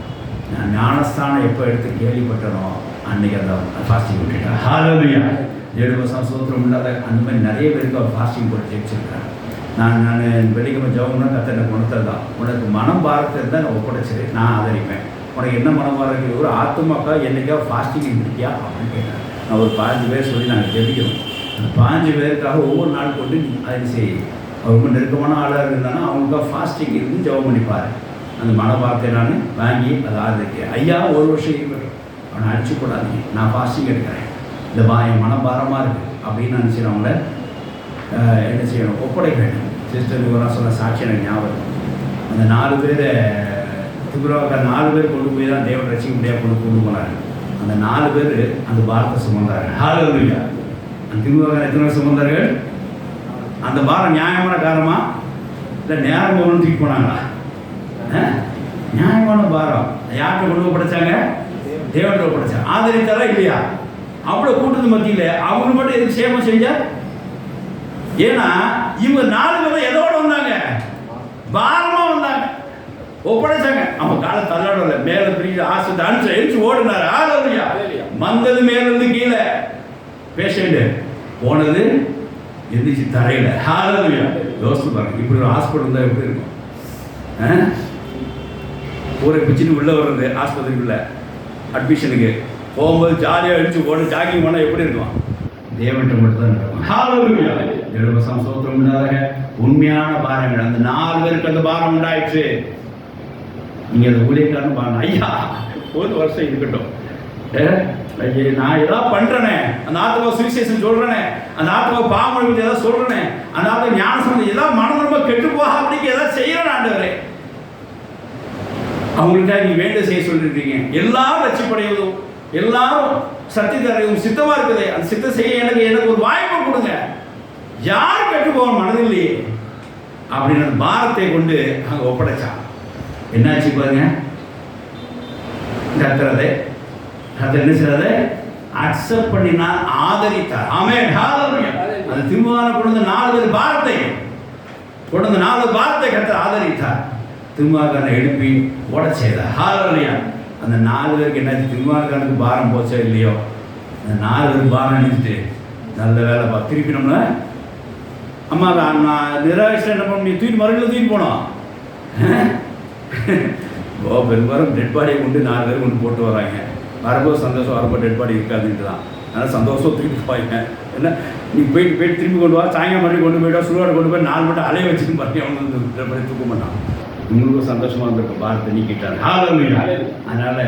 நான் ஞானஸ்தானம் எப்போ எடுத்து கேள்விப்பட்டனோ அன்றைக்கி அந்த ஃபாஸ்டிங் விட்டுட்டேன். ஹalleluya. 7 வருஷம் சோத்திரம் இல்லாத அந்த மாதிரி நிறைய பேருக்கு அவர் ஃபாஸ்டிங் போட்டு ஜெயிச்சிருக்கிறேன். நான் வெள்ளிக்கிழமை ஜெபம்னா கர்த்தர் எனக்கு உணர்த்தது தான். உனக்கு மனம் பாரத்தை இருந்தால் நான் ஒப்படைச்சிரு, நான் ஆதரிப்பேன். உனக்கு என்ன மனம் பாரம் இருக்குது? ஒரு ஆத்துமாக்கா என்னைக்கா ஃபாஸ்டிங் இருக்கியா அப்படின்னு கேட்டேன். நான் ஒரு 15 பேர் சொல்லி நாங்கள் ஜெபிக்கிறோம். அந்த 15 பேருக்காக ஒவ்வொரு நாள் கொண்டு அதை செய். ரொம்ப நெருக்கமான ஆளாக இருந்தானா அவங்களுக்காக ஃபாஸ்டிங் இருந்து ஜெபம் பண்ணிப்பார். அந்த மனபாரத்தை நான் வாங்கி அதை ஆதரிக்கிறேன். ஐயா ஒரு வருஷம் இருக்கட்டும், அவனை அடிச்சு கூடாதீங்க, நான் ஃபாஸ்டிங் எடுக்கிறேன், இந்த என் மனபாரமாக இருக்குது அப்படின்னு நினச்சி அவங்கள என்ன செய்யணும், ஒப்படைக்க வேண்டும். சிஸ்டர் இவராக சொன்ன சாட்சி எனக்கு ஞாபகம். அந்த 4 பேரை திபுராவுக்கு 4 பேர் கொண்டு போய் தான் தேவன் ரசிக்க முடியாது கொண்டு போனார். அந்த 4 பேர் அந்த பாரத்தை சுமந்தார்கள். ஹalleluya. அந்த திபுராவுக்கு எத்தனை பேர் சுமந்தார்கள்? அந்த பாரம் நியாயமான காரணமா இல்லை நேரம் ஒன்று தூக்கி போனாங்களா? நியாயமான பாரம். யார்கிட்ட கொண்டு ஒப்படைச்சாங்க? தேவன்கிட்ட ஒப்படைச்சாங்க. ஆதரித்தாரா இல்லையா? அவ்வளோ கூட்டத்து மத்தியில் அவங்க மட்டும் எதுக்கு சேமம் செஞ்சா? ஏன்னா இவங்க 4 பேரும் எதோட வந்தாங்க? பாரமா வந்தாங்க, ஒப்படைச்சாங்க. அவங்க காலை தள்ளாடல, மேல பிரிச்சு ஆசிட்டு அனுப்பிச்சு எழுச்சி ஓடுனாரு. ஹalleluya. வந்தது மேல இருந்து கீழே, பேஷண்ட் போனது எந்திரிச்சு தரையில. ஹalleluya. யோசிச்சு பாருங்க, இப்படி ஒரு ஹாஸ்பிட்டல் இருந்தால் எப்படி இருக்கும்? ஊரை பிச்சுட்டு உள்ள வர்றது ஆஸ்பத்திரிக்குள்ள அட்மிஷனுக்கு போகும்போது ஜாலியாக அடிச்சு ஓட ஜாகிங் பண்ணால் எப்படி இருக்கும்? தேவன்கிட்ட மட்டும் தான் நடக்கும். ஹalleluya. தேவசம் சோத்திரம் உண்டாக உண்மையான பாரங்கள். அந்த 4 பேருக்கு அந்த பாரம் உண்டாயிற்று. நீங்கள் அந்த ஊழியக்காரன் பாருங்க, ஐயா ஒரு வருஷம் இருக்கட்டும், நான் ஏதாவது பண்றேனே, அந்த ஆத்மா சுவிசேஷம் சொல்றேனே, அந்த ஆத்மா பாவம் ஏதாவது சொல்றேனே, அந்த ஆத்மா ஞான சம்பந்தம் ஏதாவது மனம் ரொம்ப கெட்டு போக அப்படிங்க ஏதாவது செய்யறேன் ஆண்டவரே, அவங்களுக்காக நீ வேண்ட செய்ய சொல்லியிருக்கீங்க. எல்லாரும் ரட்சிப்படைவதும் எல்லாரும் சத்தியத்தை அறிவும் சித்தமா இருக்குது. அந்த சித்தம் செய்ய எனக்கு ஒரு வாய்ப்பை கொடுங்க. யார் கெட்டு போக மனதில்லையே அப்படின்னு அந்த பாரத்தை கொண்டு அங்க ஒப்படைச்சான். என்னாச்சு பாருங்க, கத்துறதை கத்த என்ன செய்யறதை அக்செப்ட் பண்ணினார், ஆதரித்தார். ஆமென், ஹalleluya. அந்த திருமணம் கொண்டு 4 பாரத்தை கொண்டு 4 பாரத்தை கத்த ஆதரித்தார். திருமணக்காரனை எழுப்பி ஓட செய்தார். ஹalleluya. அந்த 4 பேருக்கு என்னாச்சு, திருமணக்காரனுக்கு பாரம் போச்சோ இல்லையோ, அந்த 4 பேர் பாரம் அணிஞ்சிட்டு நல்ல வேலை திருப்பி நம்மள அம்மா நான் நிராகரிச்சு என்ன பண்ண முடியும், தூக்கி மறுபடியும் தூக்கி போனோம். பெரும்பாலும் டெட் பாடியை கொண்டு 4 பேர் கொண்டு போட்டு வராங்க. வரும்போது சந்தோஷம், வரும்போது டெட் பாடி இருக்காதுன்ட்டு தான். அதனால் சந்தோஷம் தூக்கிட்டு போவாங்க. என்ன நீ போயிட்டு திரும்பி கொண்டு வா, சாயங்காலம் மறுபடியும் கொண்டு போய்ட்டா, சுடுகாடு கொண்டு போய் 4 மட்டும் அலைய வச்சுன்னு பார்த்து அவங்க வந்து டெட் பாடி தூக்க மாட்டான். உங்களுக்கும் சந்தோஷமாக இருந்திருக்கும், பாரத்தை நீக்கிட்டார். ஹalleluya. அதனால்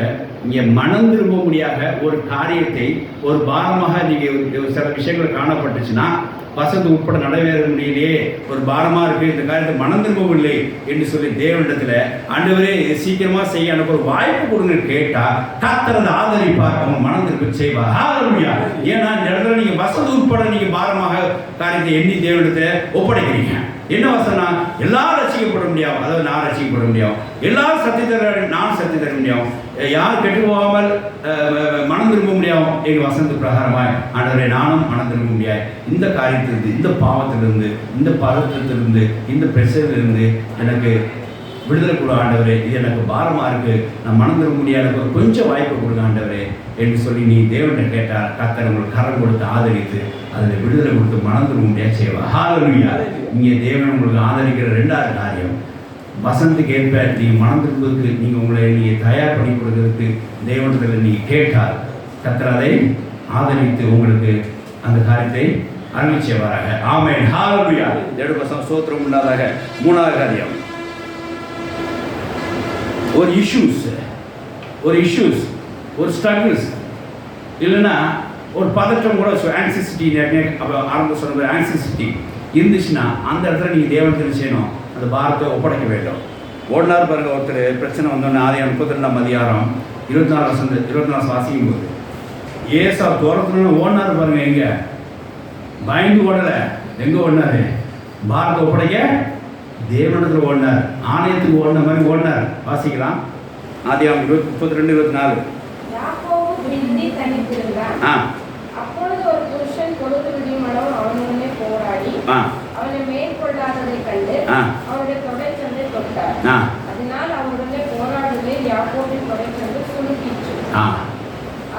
இங்கே மனம் திரும்ப முடியாத ஒரு காரியத்தை ஒரு பாரமாக நீங்கள் சில விஷயங்கள் காணப்பட்டுச்சுன்னா, வசதி உட்பட நடைபெற முடியலையே, ஒரு பாரமாக இருக்குது, இந்த காரியத்தை மனம் திரும்பவில்லை என்று சொல்லி தேவனிடத்தில் ஆண்டவரே சீக்கிரமாக செய்ய எனக்கு ஒரு வாய்ப்பு கொடுங்க கேட்டால் கர்த்தர் ஆதரிப்பார், அவங்க மனம் திரும்ப செய்வார். ஹalleluya. ஏன்னா இந்த இடத்துல நீங்கள் வசதி உட்பட நீங்கள் பாரமாக காரியத்தை எண்ணி தேவனிடத்தை ஒப்படைக்கிறீங்க. என்ன வசனம், எல்லாரும் ரசிக்கப்பட முடியும், அதாவது நான் ரசிக்கப்பட முடியும், எல்லாரும் சத்தியத்தை நான் சத்திய தர முடியும், யார் கெட்டு போகாமல் மனம் திரும்ப முடியும். எங்கள் வசந்த பிரகாரமாய் ஆண்டவரை நானும் மனம் திரும்ப முடியாது. இந்த காரியத்திலிருந்து, இந்த பாவத்திலிருந்து, இந்த பதத்திலிருந்து, இந்த பிரச்சனையிலிருந்து எனக்கு விடுதலை கொடு ஆண்டவரே, இது எனக்கு பாரமாக இருக்குது, நான் மனம் திரும்ப முடியாது, எனக்கு ஒரு கொஞ்சம் வாய்ப்பு கொடுங்க ஆண்டவரே என்று சொல்லி நீ தேவனை கேட்டால் கர்த்தர் உங்களுக்கு கரம் கொடுத்து ஆதரித்து அதில் விடுதலை கொடுத்து மனம் திரும்ப முடியாது செய்வார். ஹalleluya. இங்கே தேவன் உங்களுக்கு ஆதரிக்கிற 2வது காரியம், வசனத்துக்கு ஏற்ப நீங்கள் மனம் திரும்புவதற்கு நீங்கள் தயார் பண்ணி கொடுக்கறதுக்கு தேவனத்தில் நீங்கள் கேட்டால் கர்த்தர் அதை ஆதரித்து உங்களுக்கு அந்த காரியத்தை அருள் செய்வாராக. ஆமென், ஹalleluya. தேவனுக்கு ஸ்தோத்திரம் உண்டாதாக. 3வது காரியம், ஒரு இஷ்யூஸ் ஒரு ஸ்ட்ரகிள்ஸ் இல்லைன்னா ஒரு பதற்றம் கூட, ஆன்சிசிட்டி, ஆரம்ப சொன்ன ஆன்சிசிட்டி இருந்துச்சுன்னா அந்த இடத்துல நீங்கள் தேவனத்தில் செய்யணும், அந்த பாரத்தை ஒப்படைக்க வேண்டும். ஓடினார் பாருங்க, ஒருத்தர் பிரச்சனை வந்தோடனே ஆதியாகமம் 32ஆம் அதிகாரம் 24 வாசிக்கும் போது ஏசா துரத்துன்னு ஓடினார் பாருங்க. எங்க பயந்து ஓடலை, எங்கே ஓடினாரு, பாரத்தை ஒப்படைக்க தேவனிடத்தில் ஓடினார், ஆலயத்துக்கு ஓடின மாதிரி ஓடினார். வாசிக்கலாம், ஆதியாகமம் 32:24. அப்பொழுது ஒரு புருஷன் பொழுது விடியும் அளவு அவனுடனே போராடி அவனை மேற்கொள்ளாததை கண்டு அவருடைய தொடைச்சந்தை தொட்டார். அதனால் அவருடனே போராடுவே யாக்கோபின் தொடைச்சந்தை சுருக்கிற்று.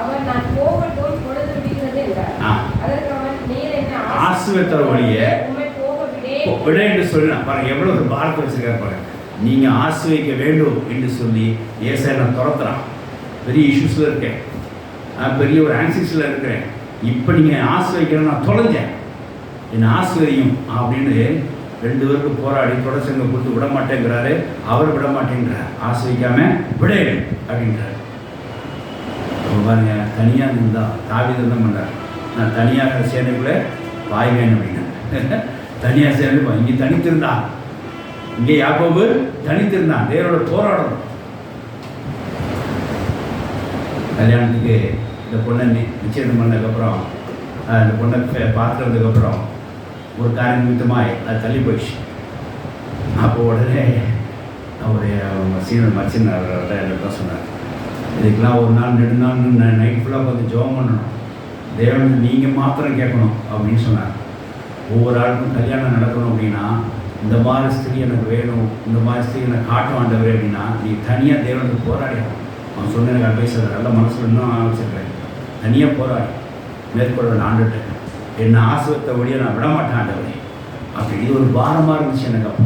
அவர் நான் போகட்டும், பொழுது விடுகிறது என்றார். அதற்கு அவன், நீர் என்ன ஆசீர்வதித்த வழியே உம்மை போக விட என்று சொல்லி பாருங்க, எவ்வளவு ஒரு பாரத்தை வச்சிருக்காரு பாருங்க. நீங்க ஆசீர்வதிக்க வேண்டும் என்று சொல்லி ஏசாயா நான் துரத்துறான். பெரிய இஷ்யூஸ்ல இருக்கேன், பெரிய ஒரு ஆன்சிஸில் இருக்கிறேன், இப்போ நீங்கள் ஆசீர்வதிக்கிறேன், நான் தொலைஞ்சேன், என்னை ஆசீர்வதியும் அப்படின்னு 2 பேருக்கு போராடி தொடர்ச்சிங்க கொடுத்து விட மாட்டேங்கிறாரு. அவர் விட மாட்டேங்கிறார், ஆசீர்வதிக்காம விட அப்படின்றார். பாருங்க, தனியாக இருந்தால் தாவீது தான் பண்ணார். நான் தனியாக சேனைக்குள்ளே பாய்வேன் அப்படின்னா தனியாக சேர்ந்து இங்கே தனித்திருந்தான், இங்கே யாக்கோபு தனித்திருந்தான், தேவனோட போராடணும். கல்யாணத்துக்கு இந்த பொண்ணை நிச்சயம் பண்ணதுக்கப்புறம், அந்த பொண்ணை பார்த்துறதுக்கப்புறம் ஒரு காரியம் நிமித்தமாக அது தள்ளி போயிடுச்சு. அப்போ உடனே அவருடைய சீனியர் மச்சின் அவர்கிட்ட என்ன சொன்னார், இதுக்கெல்லாம் ஒரு நாள் 2 நாள் நைட் ஃபுல்லாக பார்த்து ஜெபம் பண்ணணும், தேவன் நீங்கள் மாத்திரம் கேட்கணும் அப்படின்னு சொன்னார். ஒவ்வொரு ஆளுக்கும் கல்யாணம் நடக்கணும் அப்படின்னா, இந்த மாதிரி ஸ்திரீ எனக்கு வேணும், இந்த மாதிரி ஸ்திரீ எனக்கு காட்டும் ஆண்டவர் அப்படின்னா, நீ தனியாக தேவனுக்கு போராடிடும். அவன் சொன்ன எனக்கு அட்வைஸ் நல்ல மனசில் இன்னும் ஆரம்பிச்சிருக்கிறேன். தனியாக போராடி மேற்கொள்ள ஆண்டுட்டு என்னை ஆசிரியத்தை வழியை நான் விட மாட்டேன் ஆண்டவரே அப்படி. இது ஒரு பாரமாக இருந்துச்சு எனக்கு. அப்போ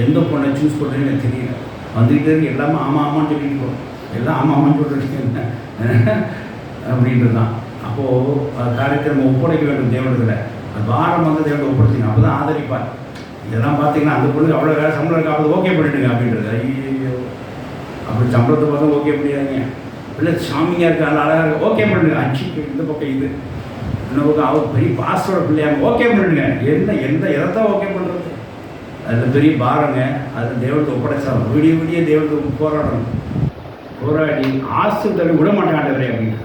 எந்த பொண்ணை சூஸ் பண்ணுறேன்னு எனக்கு தெரியல. வந்துக்கிட்டே இருக்கு, எல்லாமே ஆமாம் ஆமான்னு சொல்லிட்டு போகிறோம், எல்லாம் ஆமாம் ஆமான்னு சொல்லிட்டு அப்படின்றது தான். அப்போது காரியத்தை நம்ம ஒப்படைக்க வேண்டும் தேவனத்தில். அது பாரம் வந்து தேவனை ஒப்படைச்சிங்க, அப்போ தான் ஆதரிப்பார். இதெல்லாம் பார்த்தீங்கன்னா அந்த பொண்ணுக்கு அவ்வளோ வேலை சம்பளம் இருக்கா, அப்போ ஓகே பண்ணிவிடுங்க அப்படின்றது. ஐயோ, அப்படி சம்பளத்தை பார்த்தா ஓகே பண்ணிடுறாங்க. இல்லை சாமியாக இருக்க நல்லா அழகாக இருக்கு, ஓகே பண்ணிடுங்க. அஞ்சுக்கு இந்த பக்கம் இது இன்னும் பக்கம் அவர் பெரிய பாஸ்டோட பிள்ளையாங்க, ஓகே பண்ணிடுங்க. எதைத்தான் ஓகே பண்ணுறது? அதில் பெரிய பாரங்க. அது தேவனுக்கு ஒப்படைச்சாலும் விடிய விடிய தேவனுக்கு போராடணும். போராடி ஆசிரியர் விட மாட்டாண்டவரே அப்படின்னு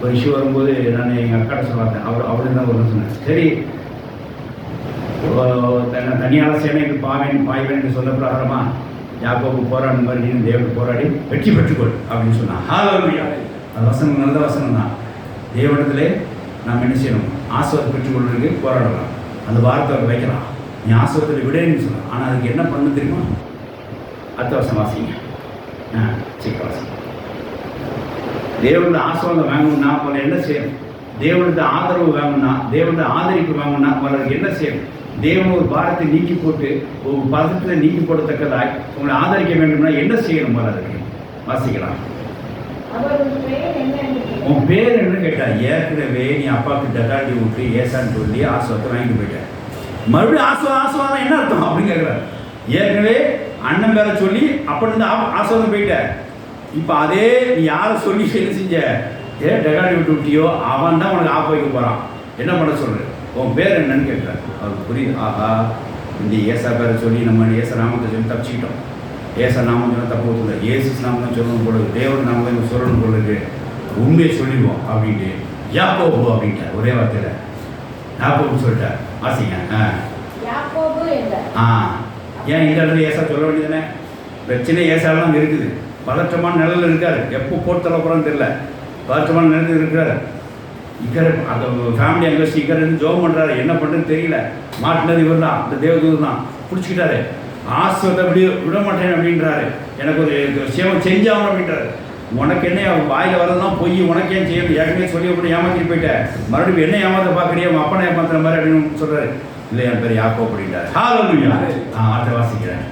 ஒரு இஷ்யூ வரும்போது நான் எங்கள் அக்காட்ட சொல்லுவாங்க. அவரு தான் ஒரு சொன்னேன், சரி தனியார சேனைக்கு பாய்வேன் என்று சொல்ல பிரகாரமா யாக்கோபு போராடும் மாதிரி நீ தேவனுக்கு போராடி வெற்றி பெற்றுக்கொள் அப்படின்னு சொன்னான். ஹல்லேலூயா. அது வசனம் நல்ல வசனம் தான். தேவனிடத்திலே நாம் என்ன செய்யணும்? ஆசீர்வாதம் பெற்றுக்கொள்வதற்கு போராடலாம். அந்த வார்த்தை அவர் வைக்கலாம், நீ ஆசீர்வாதத்தை விடேன்னு சொல்லலாம். ஆனால் அதுக்கு என்ன பண்ண தெரியுமா? அடுத்த வருஷம் வாசிங்க. சீக்கிரம் வாசிங்க. தேவனுடைய ஆசீர்வாதம் வாங்கணும்னா அவரை என்ன செய்யணும்? தேவனுடைய ஆதரவு வாங்கணும்னா, தேவனுடைய ஆதரிப்பு வாங்கணும்னா அவருக்கு என்ன செய்யணும்? தேவன் ஒரு பாரத்தை நீக்கி போட்டு ஒரு பதத்தை நீக்கி போடத்தக்கதாய் உங்களை ஆதரிக்க வேண்டும்னா என்ன செய்யணும்? அதுக்கு வாசிக்கலாம். உன் பேர் என்ன கேட்டா, ஏற்கனவே நீ அப்பாவுக்கு டகாட்டி விட்டு ஏசான்னு சொல்லி ஆசீர்வாதத்தை வாங்கிட்டு போயிட்டேன். மறுபடியும் ஆசீர்வாதம் என்ன அர்த்தம் அப்படின்னு கேட்குறாரு. ஏற்கனவே அண்ணன் பேரை சொல்லி அப்படி ஆசீர்வாதம் போயிட்டேன். இப்போ அதே நீ யாரை சொல்லி என்ன செஞ்ச, டகாட்டி விட்டு விட்டியோ அவன் தான் உனக்கு ஆப்பு வைக்க போகிறான். என்ன பண்ண சொல்ற? உன் பேர் என்னன்னு கேட்குறாரு. அவருக்கு புரியுது. ஆஹா, இந்த ஏசா பேரை சொல்லி நம்ம ஏசா நாமத்தை சொல்லி தப்பிச்சுக்கிட்டோம். ஏசா நாமம் சொன்னால் தப்பு கொடுத்துல, ஏசு நாமம் சொல்லணும் போல இருக்கு, தேவன் நாமத்தை சொல்லணும் போல இருக்கு, உண்மையை சொல்லிடுவோம் அப்படின்ட்டு யாக்கோபு அப்படின்ட்டார். ஒரே வார்த்தையில் யாக்கோபு சொல்லிட்டார். வாசிங்க. ஏன் இந்த இடத்துல ஏசா சொல்ல வேண்டியதுதானே? பிரச்சனை ஏசாலாம் இருக்குது. பதற்றமான நிலையில் இருக்காரு. எப்போ போட்டு தள்ளப்போறான்னு தெரியல. பதற்றமான நிலையில் இருக்கிறாரு. இக்கரை அந்த ஃபேமிலி அங்கே வச்சு இக்கரை ஜோம் பண்ணுறாரு. என்ன பண்ணுறதுன்னு தெரியல. மாட்டினது இவர் தான், இந்த தேவதூர் தான். பிடிச்சிக்கிட்டாரு. ஆசீர்வாதத்தை அப்படி விட மாட்டேன் அப்படின்றாரு. எனக்கு ஒரு சேவம் செஞ்சாகணும் அப்படின்றாரு. உனக்கு என்ன வாயில் வரதான் பொய், உனக்கு ஏன் செய்யணும்? ஏற்கனவே சொல்லி கூட ஏமாற்றிட்டு போயிட்டேன், மறுபடியும் என்ன ஏமாத்த பார்க்குறியா? உன் அப்பனை ஏமாத்துற மாதிரி அப்படின்னு சொல்கிறாரு. இல்லை, என் பேர் யாக்கோ அப்படின்றாரு. ஹல்லேலூயா. அடுத்த வாசிக்கிறேன்.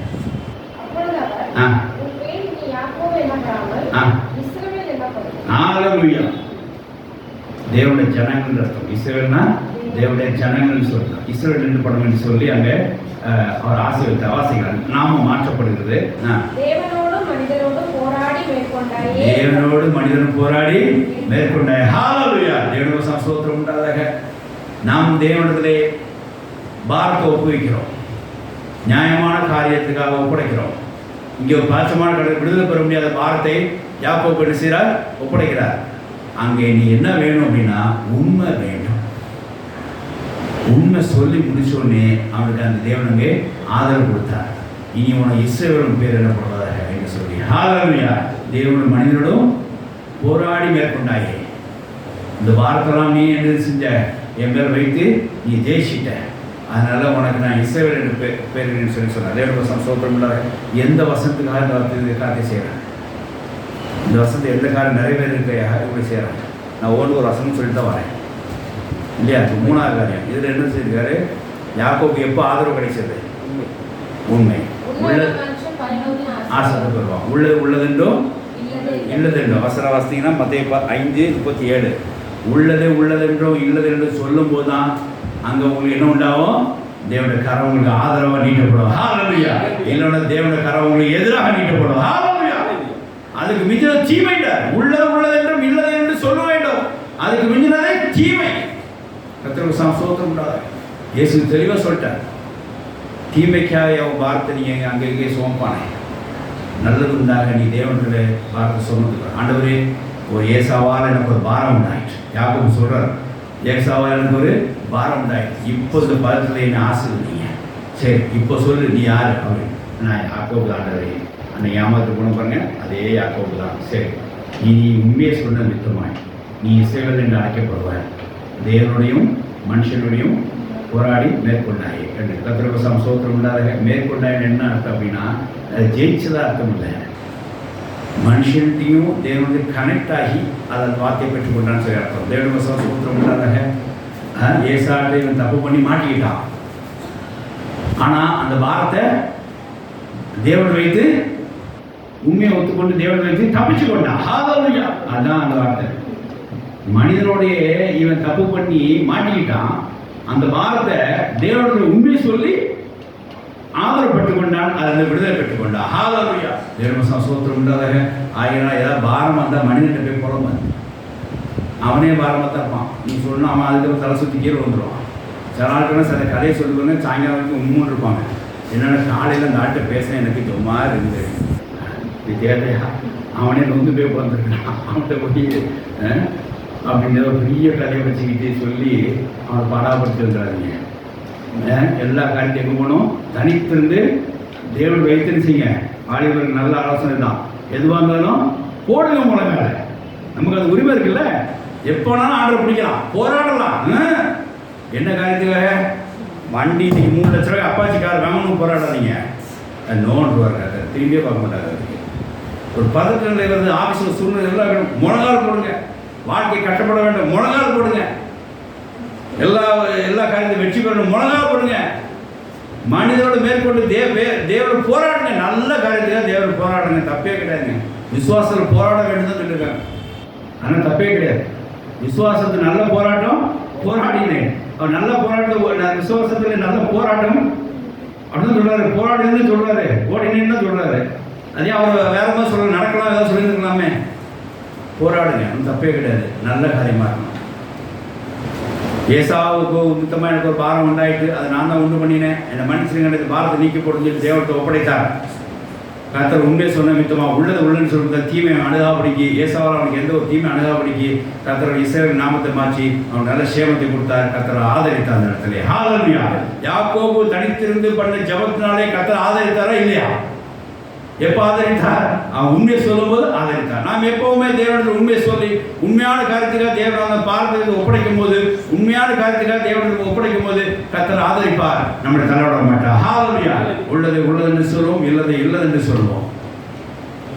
ஹல்லேலூயா. தேவனுடைய ஜனங்கள் அர்த்தம். இஸ்ரவேல்னா தேவனுடைய ஜனங்கள் சொல்லலாம். இஸ்ரவேல் என்று படம் என்று சொல்லி அங்கே அவர் ஆசீர்வதித்த வாசிக்கிறார். நாம மாற்றப்படுகிறது. தேவனோடு மனிதனும் போராடி மேற்கொண்டாய். ஹல்லேலூயா. தேவனுடைய ஸ்தோத்திரம் உண்டாதாக. நாம் தேவனிடத்திலே பாரத்தை ஒப்புவிக்கிறோம். நியாயமான காரியத்துக்காக ஒப்படைக்கிறோம். இங்கே ஒரு பாச்சமான விடுதலை பெற முடியாத பாரத்தை யாக்கோபு என்ன செய்கிறார்? ஒப்படைக்கிறார். அங்கே நீ என்ன வேணும் அப்படின்னா உண்மை வேண்டும். உண்மை சொல்லி முடிச்சோடனே அவனுக்கு அந்த தேவன் அங்கே ஆதரவு கொடுத்தார். இனி உனக்கு இஸ்ரவேலின் பேர் என்ன பண்ணுவதாக என்று சொல்லி. ஹல்லேலூயா. தேவனும் மனிதனோடும் போராடி மேற்கொண்டாயே. இந்த வாரத்தெல்லாம் நீ என்ன செஞ்ச? என் பேர் வைத்து நீ ஜெயிச்சிட்ட. அதனால உனக்கு நான் இஸ்ரவேல் என்று பேர் சொல்லி சொன்னேன். தேவனுடைய ஸ்தோத்திரம் உண்டாக. எந்த வசனத்துக்காக இந்த காரியத்தை செய்கிறேன்? இந்த வசனத்தை எந்த காரியம் நிறைவேறிருக்கையாக இப்படி செய்கிறாங்க. நான் ஒரு வசனம் சொல்லிட்டு தான் வரேன் இல்லையா? மூணாவது காரியம் இதில் என்ன செய்திருக்காரு? யாக்கோபுக்கு எப்போ ஆதரவு கிடைச்சது? உண்மை. ஆசைப்பட்டு வருவான். உள்ளதென்றும் இல்லதென்றும் வசனம் வாசித்தீங்கன்னா மத்தேயு 5:37 உள்ளதென்றும் இல்லதென்றும் சொல்லும் போது தான் அங்கே உங்களுக்கு என்ன உண்டாகும்? தேவனுடைய கரம் உங்களுக்கு ஆதரவாக நீட்டப்படும். ஹல்லேலூயா. என்னோட தேவனுடைய கரம் உங்களுக்கு எதிராக நீட்டப்படும். ஹல்லேலூயா. அதுக்கு மிஞ்சின தீமை இல்லை. உள்ளதென்றும் இல்லது என்று சொல்ல வேண்டும். அதுக்கு மிஞ்சினதே தீமை. கர்த்தருக்கு ஸ்தோத்திரம் உண்டாக. இயேசு தெளிவாக சொல்லிட்டார். தீமைக்காக அவன் வார்த்தை நீங்கள் அங்கே சுமப்பானே, நல்லது உண்டாக நீ தேவனுடைய வார்த்தை சுமந்துக்க. ஆண்டவரே, ஒரு ஏசாவால் எனக்கு ஒரு பாரம் உண்டாயிற்று. யாக்கோபு சொல்கிறார், ஏசாவால் எனக்கு ஒரு பாரம் உண்டாயிற்று. இப்போ இந்த பதத்தில் என்ன ஆசீர்வதிங்க. சரி, இப்போ சொல்லு நீ யார் அப்படின்னு. நான் யாக்கோபு ஆண்டவரே. அன்னை ஏமாத்து குணம் பாருங்க, அதே யாக்கோபு தான். சரி, நீ உண்மையை சொன்ன மித்தமாய் நீ இஸ்ரவேல் என்று அழைக்கப்படுவாய். தேவனுடையும் மனுஷனுடையும் போராடி மேற்கொண்டாயே என்று. கர்த்தருக்கு ஸ்தோத்திரம் உண்டாக. மேற்கொண்டாயின்னு என்ன அர்த்தம் அப்படின்னா, அது ஜெயிச்சதா அர்த்தம் இல்லை. மனுஷன்ட்டையும் தேவனுடைய கனெக்ட் ஆகி அதை வார்த்தையை பெற்றுக்கொண்டான்னு சொல்லி அர்த்தம். தேவனுடைய ஸ்தோத்திரம் உண்டாக. ஏசாட்டை இவன் தப்பு பண்ணி மாட்டிக்கிட்டான். ஆனால் அந்த வார்த்தை தேவன் வைத்து உண்மையை ஒத்துக்கொண்டு தேவன் வைத்து தப்பிச்சு கொண்டான். ஹல்லேலூயா. அதான் அந்த வார்த்தை. மனிதனுடைய இவன் தப்பு பண்ணி மாட்டிக்கிட்டான். அந்த வார்த்தை தேவனுடைய உண்மையை சொல்லி ஆதரவு பெற்றுக்கொண்டான். அதில் விடுதலை பெற்றுக்கொண்டான். ஹல்லேலூயா. தேவனுடைய ஸ்தோத்திரம் உண்டாதாக. ஆயிரம் ஏதாவது பாரம் வந்தால் மனிதன் போய் புலம்பு. அவனே பாரமாக தான் இருப்பான். நீ சொல்லணும், அவன் அதுக்கு தலை சுற்றி கீழே வந்துடுவான். சில நாட்கள் சில கதையை சொல்லுவாங்க, சாயங்காலம் வரைக்கும் உண்மைன்னு இருப்பாங்க. என்னென்ன காலையில் அந்த ஆட்டை பேசினேன் எனக்கு சும்மா இருக்குது இது தேவையா அவனே நொந்து போய் உட்காந்துருக்கான் அவன்கிட்ட போய் அப்படின்னு ஏதோ பெரிய கதையை வச்சுக்கிட்டு சொல்லி அவனை பாடாப்படுத்தி வந்துடாதீங்க. எல்லா காரியத்தையும் எங்கே போகணும், தனித்திருந்து தேவன் வைத்துன்னு செய்யுங்க. வாலிபருக்கு நல்ல ஆலோசனை தான். எதுவாக இருந்தாலும் போடுங்க முழங்கால. நமக்கு அது உரிமை இருக்குல்ல, எப்போனாலும் ஆர்டர் பிடிக்கலாம், போராடலாம். என்ன காரியத்துக்காக? வண்டி இன்னைக்கு 3 லட்ச ரூபாய் அப்பாச்சி கார் வாங்கணும், போராடாதீங்க. நோன்று வர்றாரு, திரும்பியே பார்க்க மாட்டாரு. ஒரு பதக்கங்களை வந்து ஆஃபீஸில் சூழ்நிலை எல்லாம் முழங்கால் போடுங்க. வாழ்க்கை கஷ்டப்பட வேண்டும், முழங்கால் போடுங்க. எல்லா காரியத்தையும் வெற்றி பெறணும், முழங்கால் போடுங்க. மனிதனோட மேற்கொண்டு தேவனை போராடுங்க. நல்ல காரியத்துக்காக தேவனை போராடுங்க, தப்பே கிடையாதுங்க. விசுவாசத்தில் போராட வேண்டும் தான் சொல்லியிருக்காங்க, ஆனால் தப்பே கிடையாது. விசுவாசத்து நல்ல போராட்டம் போராடினேன். அவர் நல்ல போராட்டம், விசுவாசத்தில் நல்ல போராட்டம் அப்படின்னு சொல்றாரு. போராடினு சொல்றாரு, ஓடினேன்னு தான் சொல்றாரு. அதே அவர் வேற மாதிரி சொல்ற, நடக்கலாம் ஏதாவது சொல்லியிருக்கலாமே. போராடுங்க, தப்பே கிடையாது. நல்ல காரியமா இருக்கணும். ஏசாவுக்கு உத்தமாக எனக்கு ஒரு பாரம் உண்டாயிட்டு, அதை நான் தான் உண்டு பண்ணினேன், என்னை மனுஷங்க எனக்கு பாரத்தை நீக்கி போட்டு சொல்லி தேவத்தை ஒப்படைத்தார். கர்த்தர் உண்மையை சொன்ன மித்தமாக உள்ளது உள்ளன்னு சொல்லிட்டு தீமை அணுகாபடிக்கு, ஏசாவால் அவனுக்கு எந்த ஒரு தீமை அணுகாபடிக்கு கர்த்தர் இஸ்ரவேல் நாமத்தை மாற்றி அவனுக்கு நல்ல சேமத்தை கொடுத்தார். கர்த்தர் ஆதரித்தார் அந்த இடத்துல. ஹல்லேலூயா. யாக்கோபு தனித்திருந்து பண்ண ஜெபத்தினாலே கர்த்தர் ஆதரித்தாரா இல்லையா? எப்போ ஆதரித்தார்? அவன் உண்மையை சொல்லும்போது ஆதரித்தார். நாம் எப்பவுமே தேவனுடைய உண்மையை சொல்லி உண்மையான காரியத்துக்காக தேவனான பாரத்தை ஒப்படைக்கும் போது, உண்மையான காரியத்துக்காக தேவனுக்கு ஒப்படைக்கும் போது கர்த்தர் ஆதரிப்பார், நம்மளை தள்ளவிட மாட்டார். ஹல்லேலூயா. உள்ளதை உள்ளதென்று சொல்லுவோம், இல்லதை இல்லதென்று சொல்லுவோம்.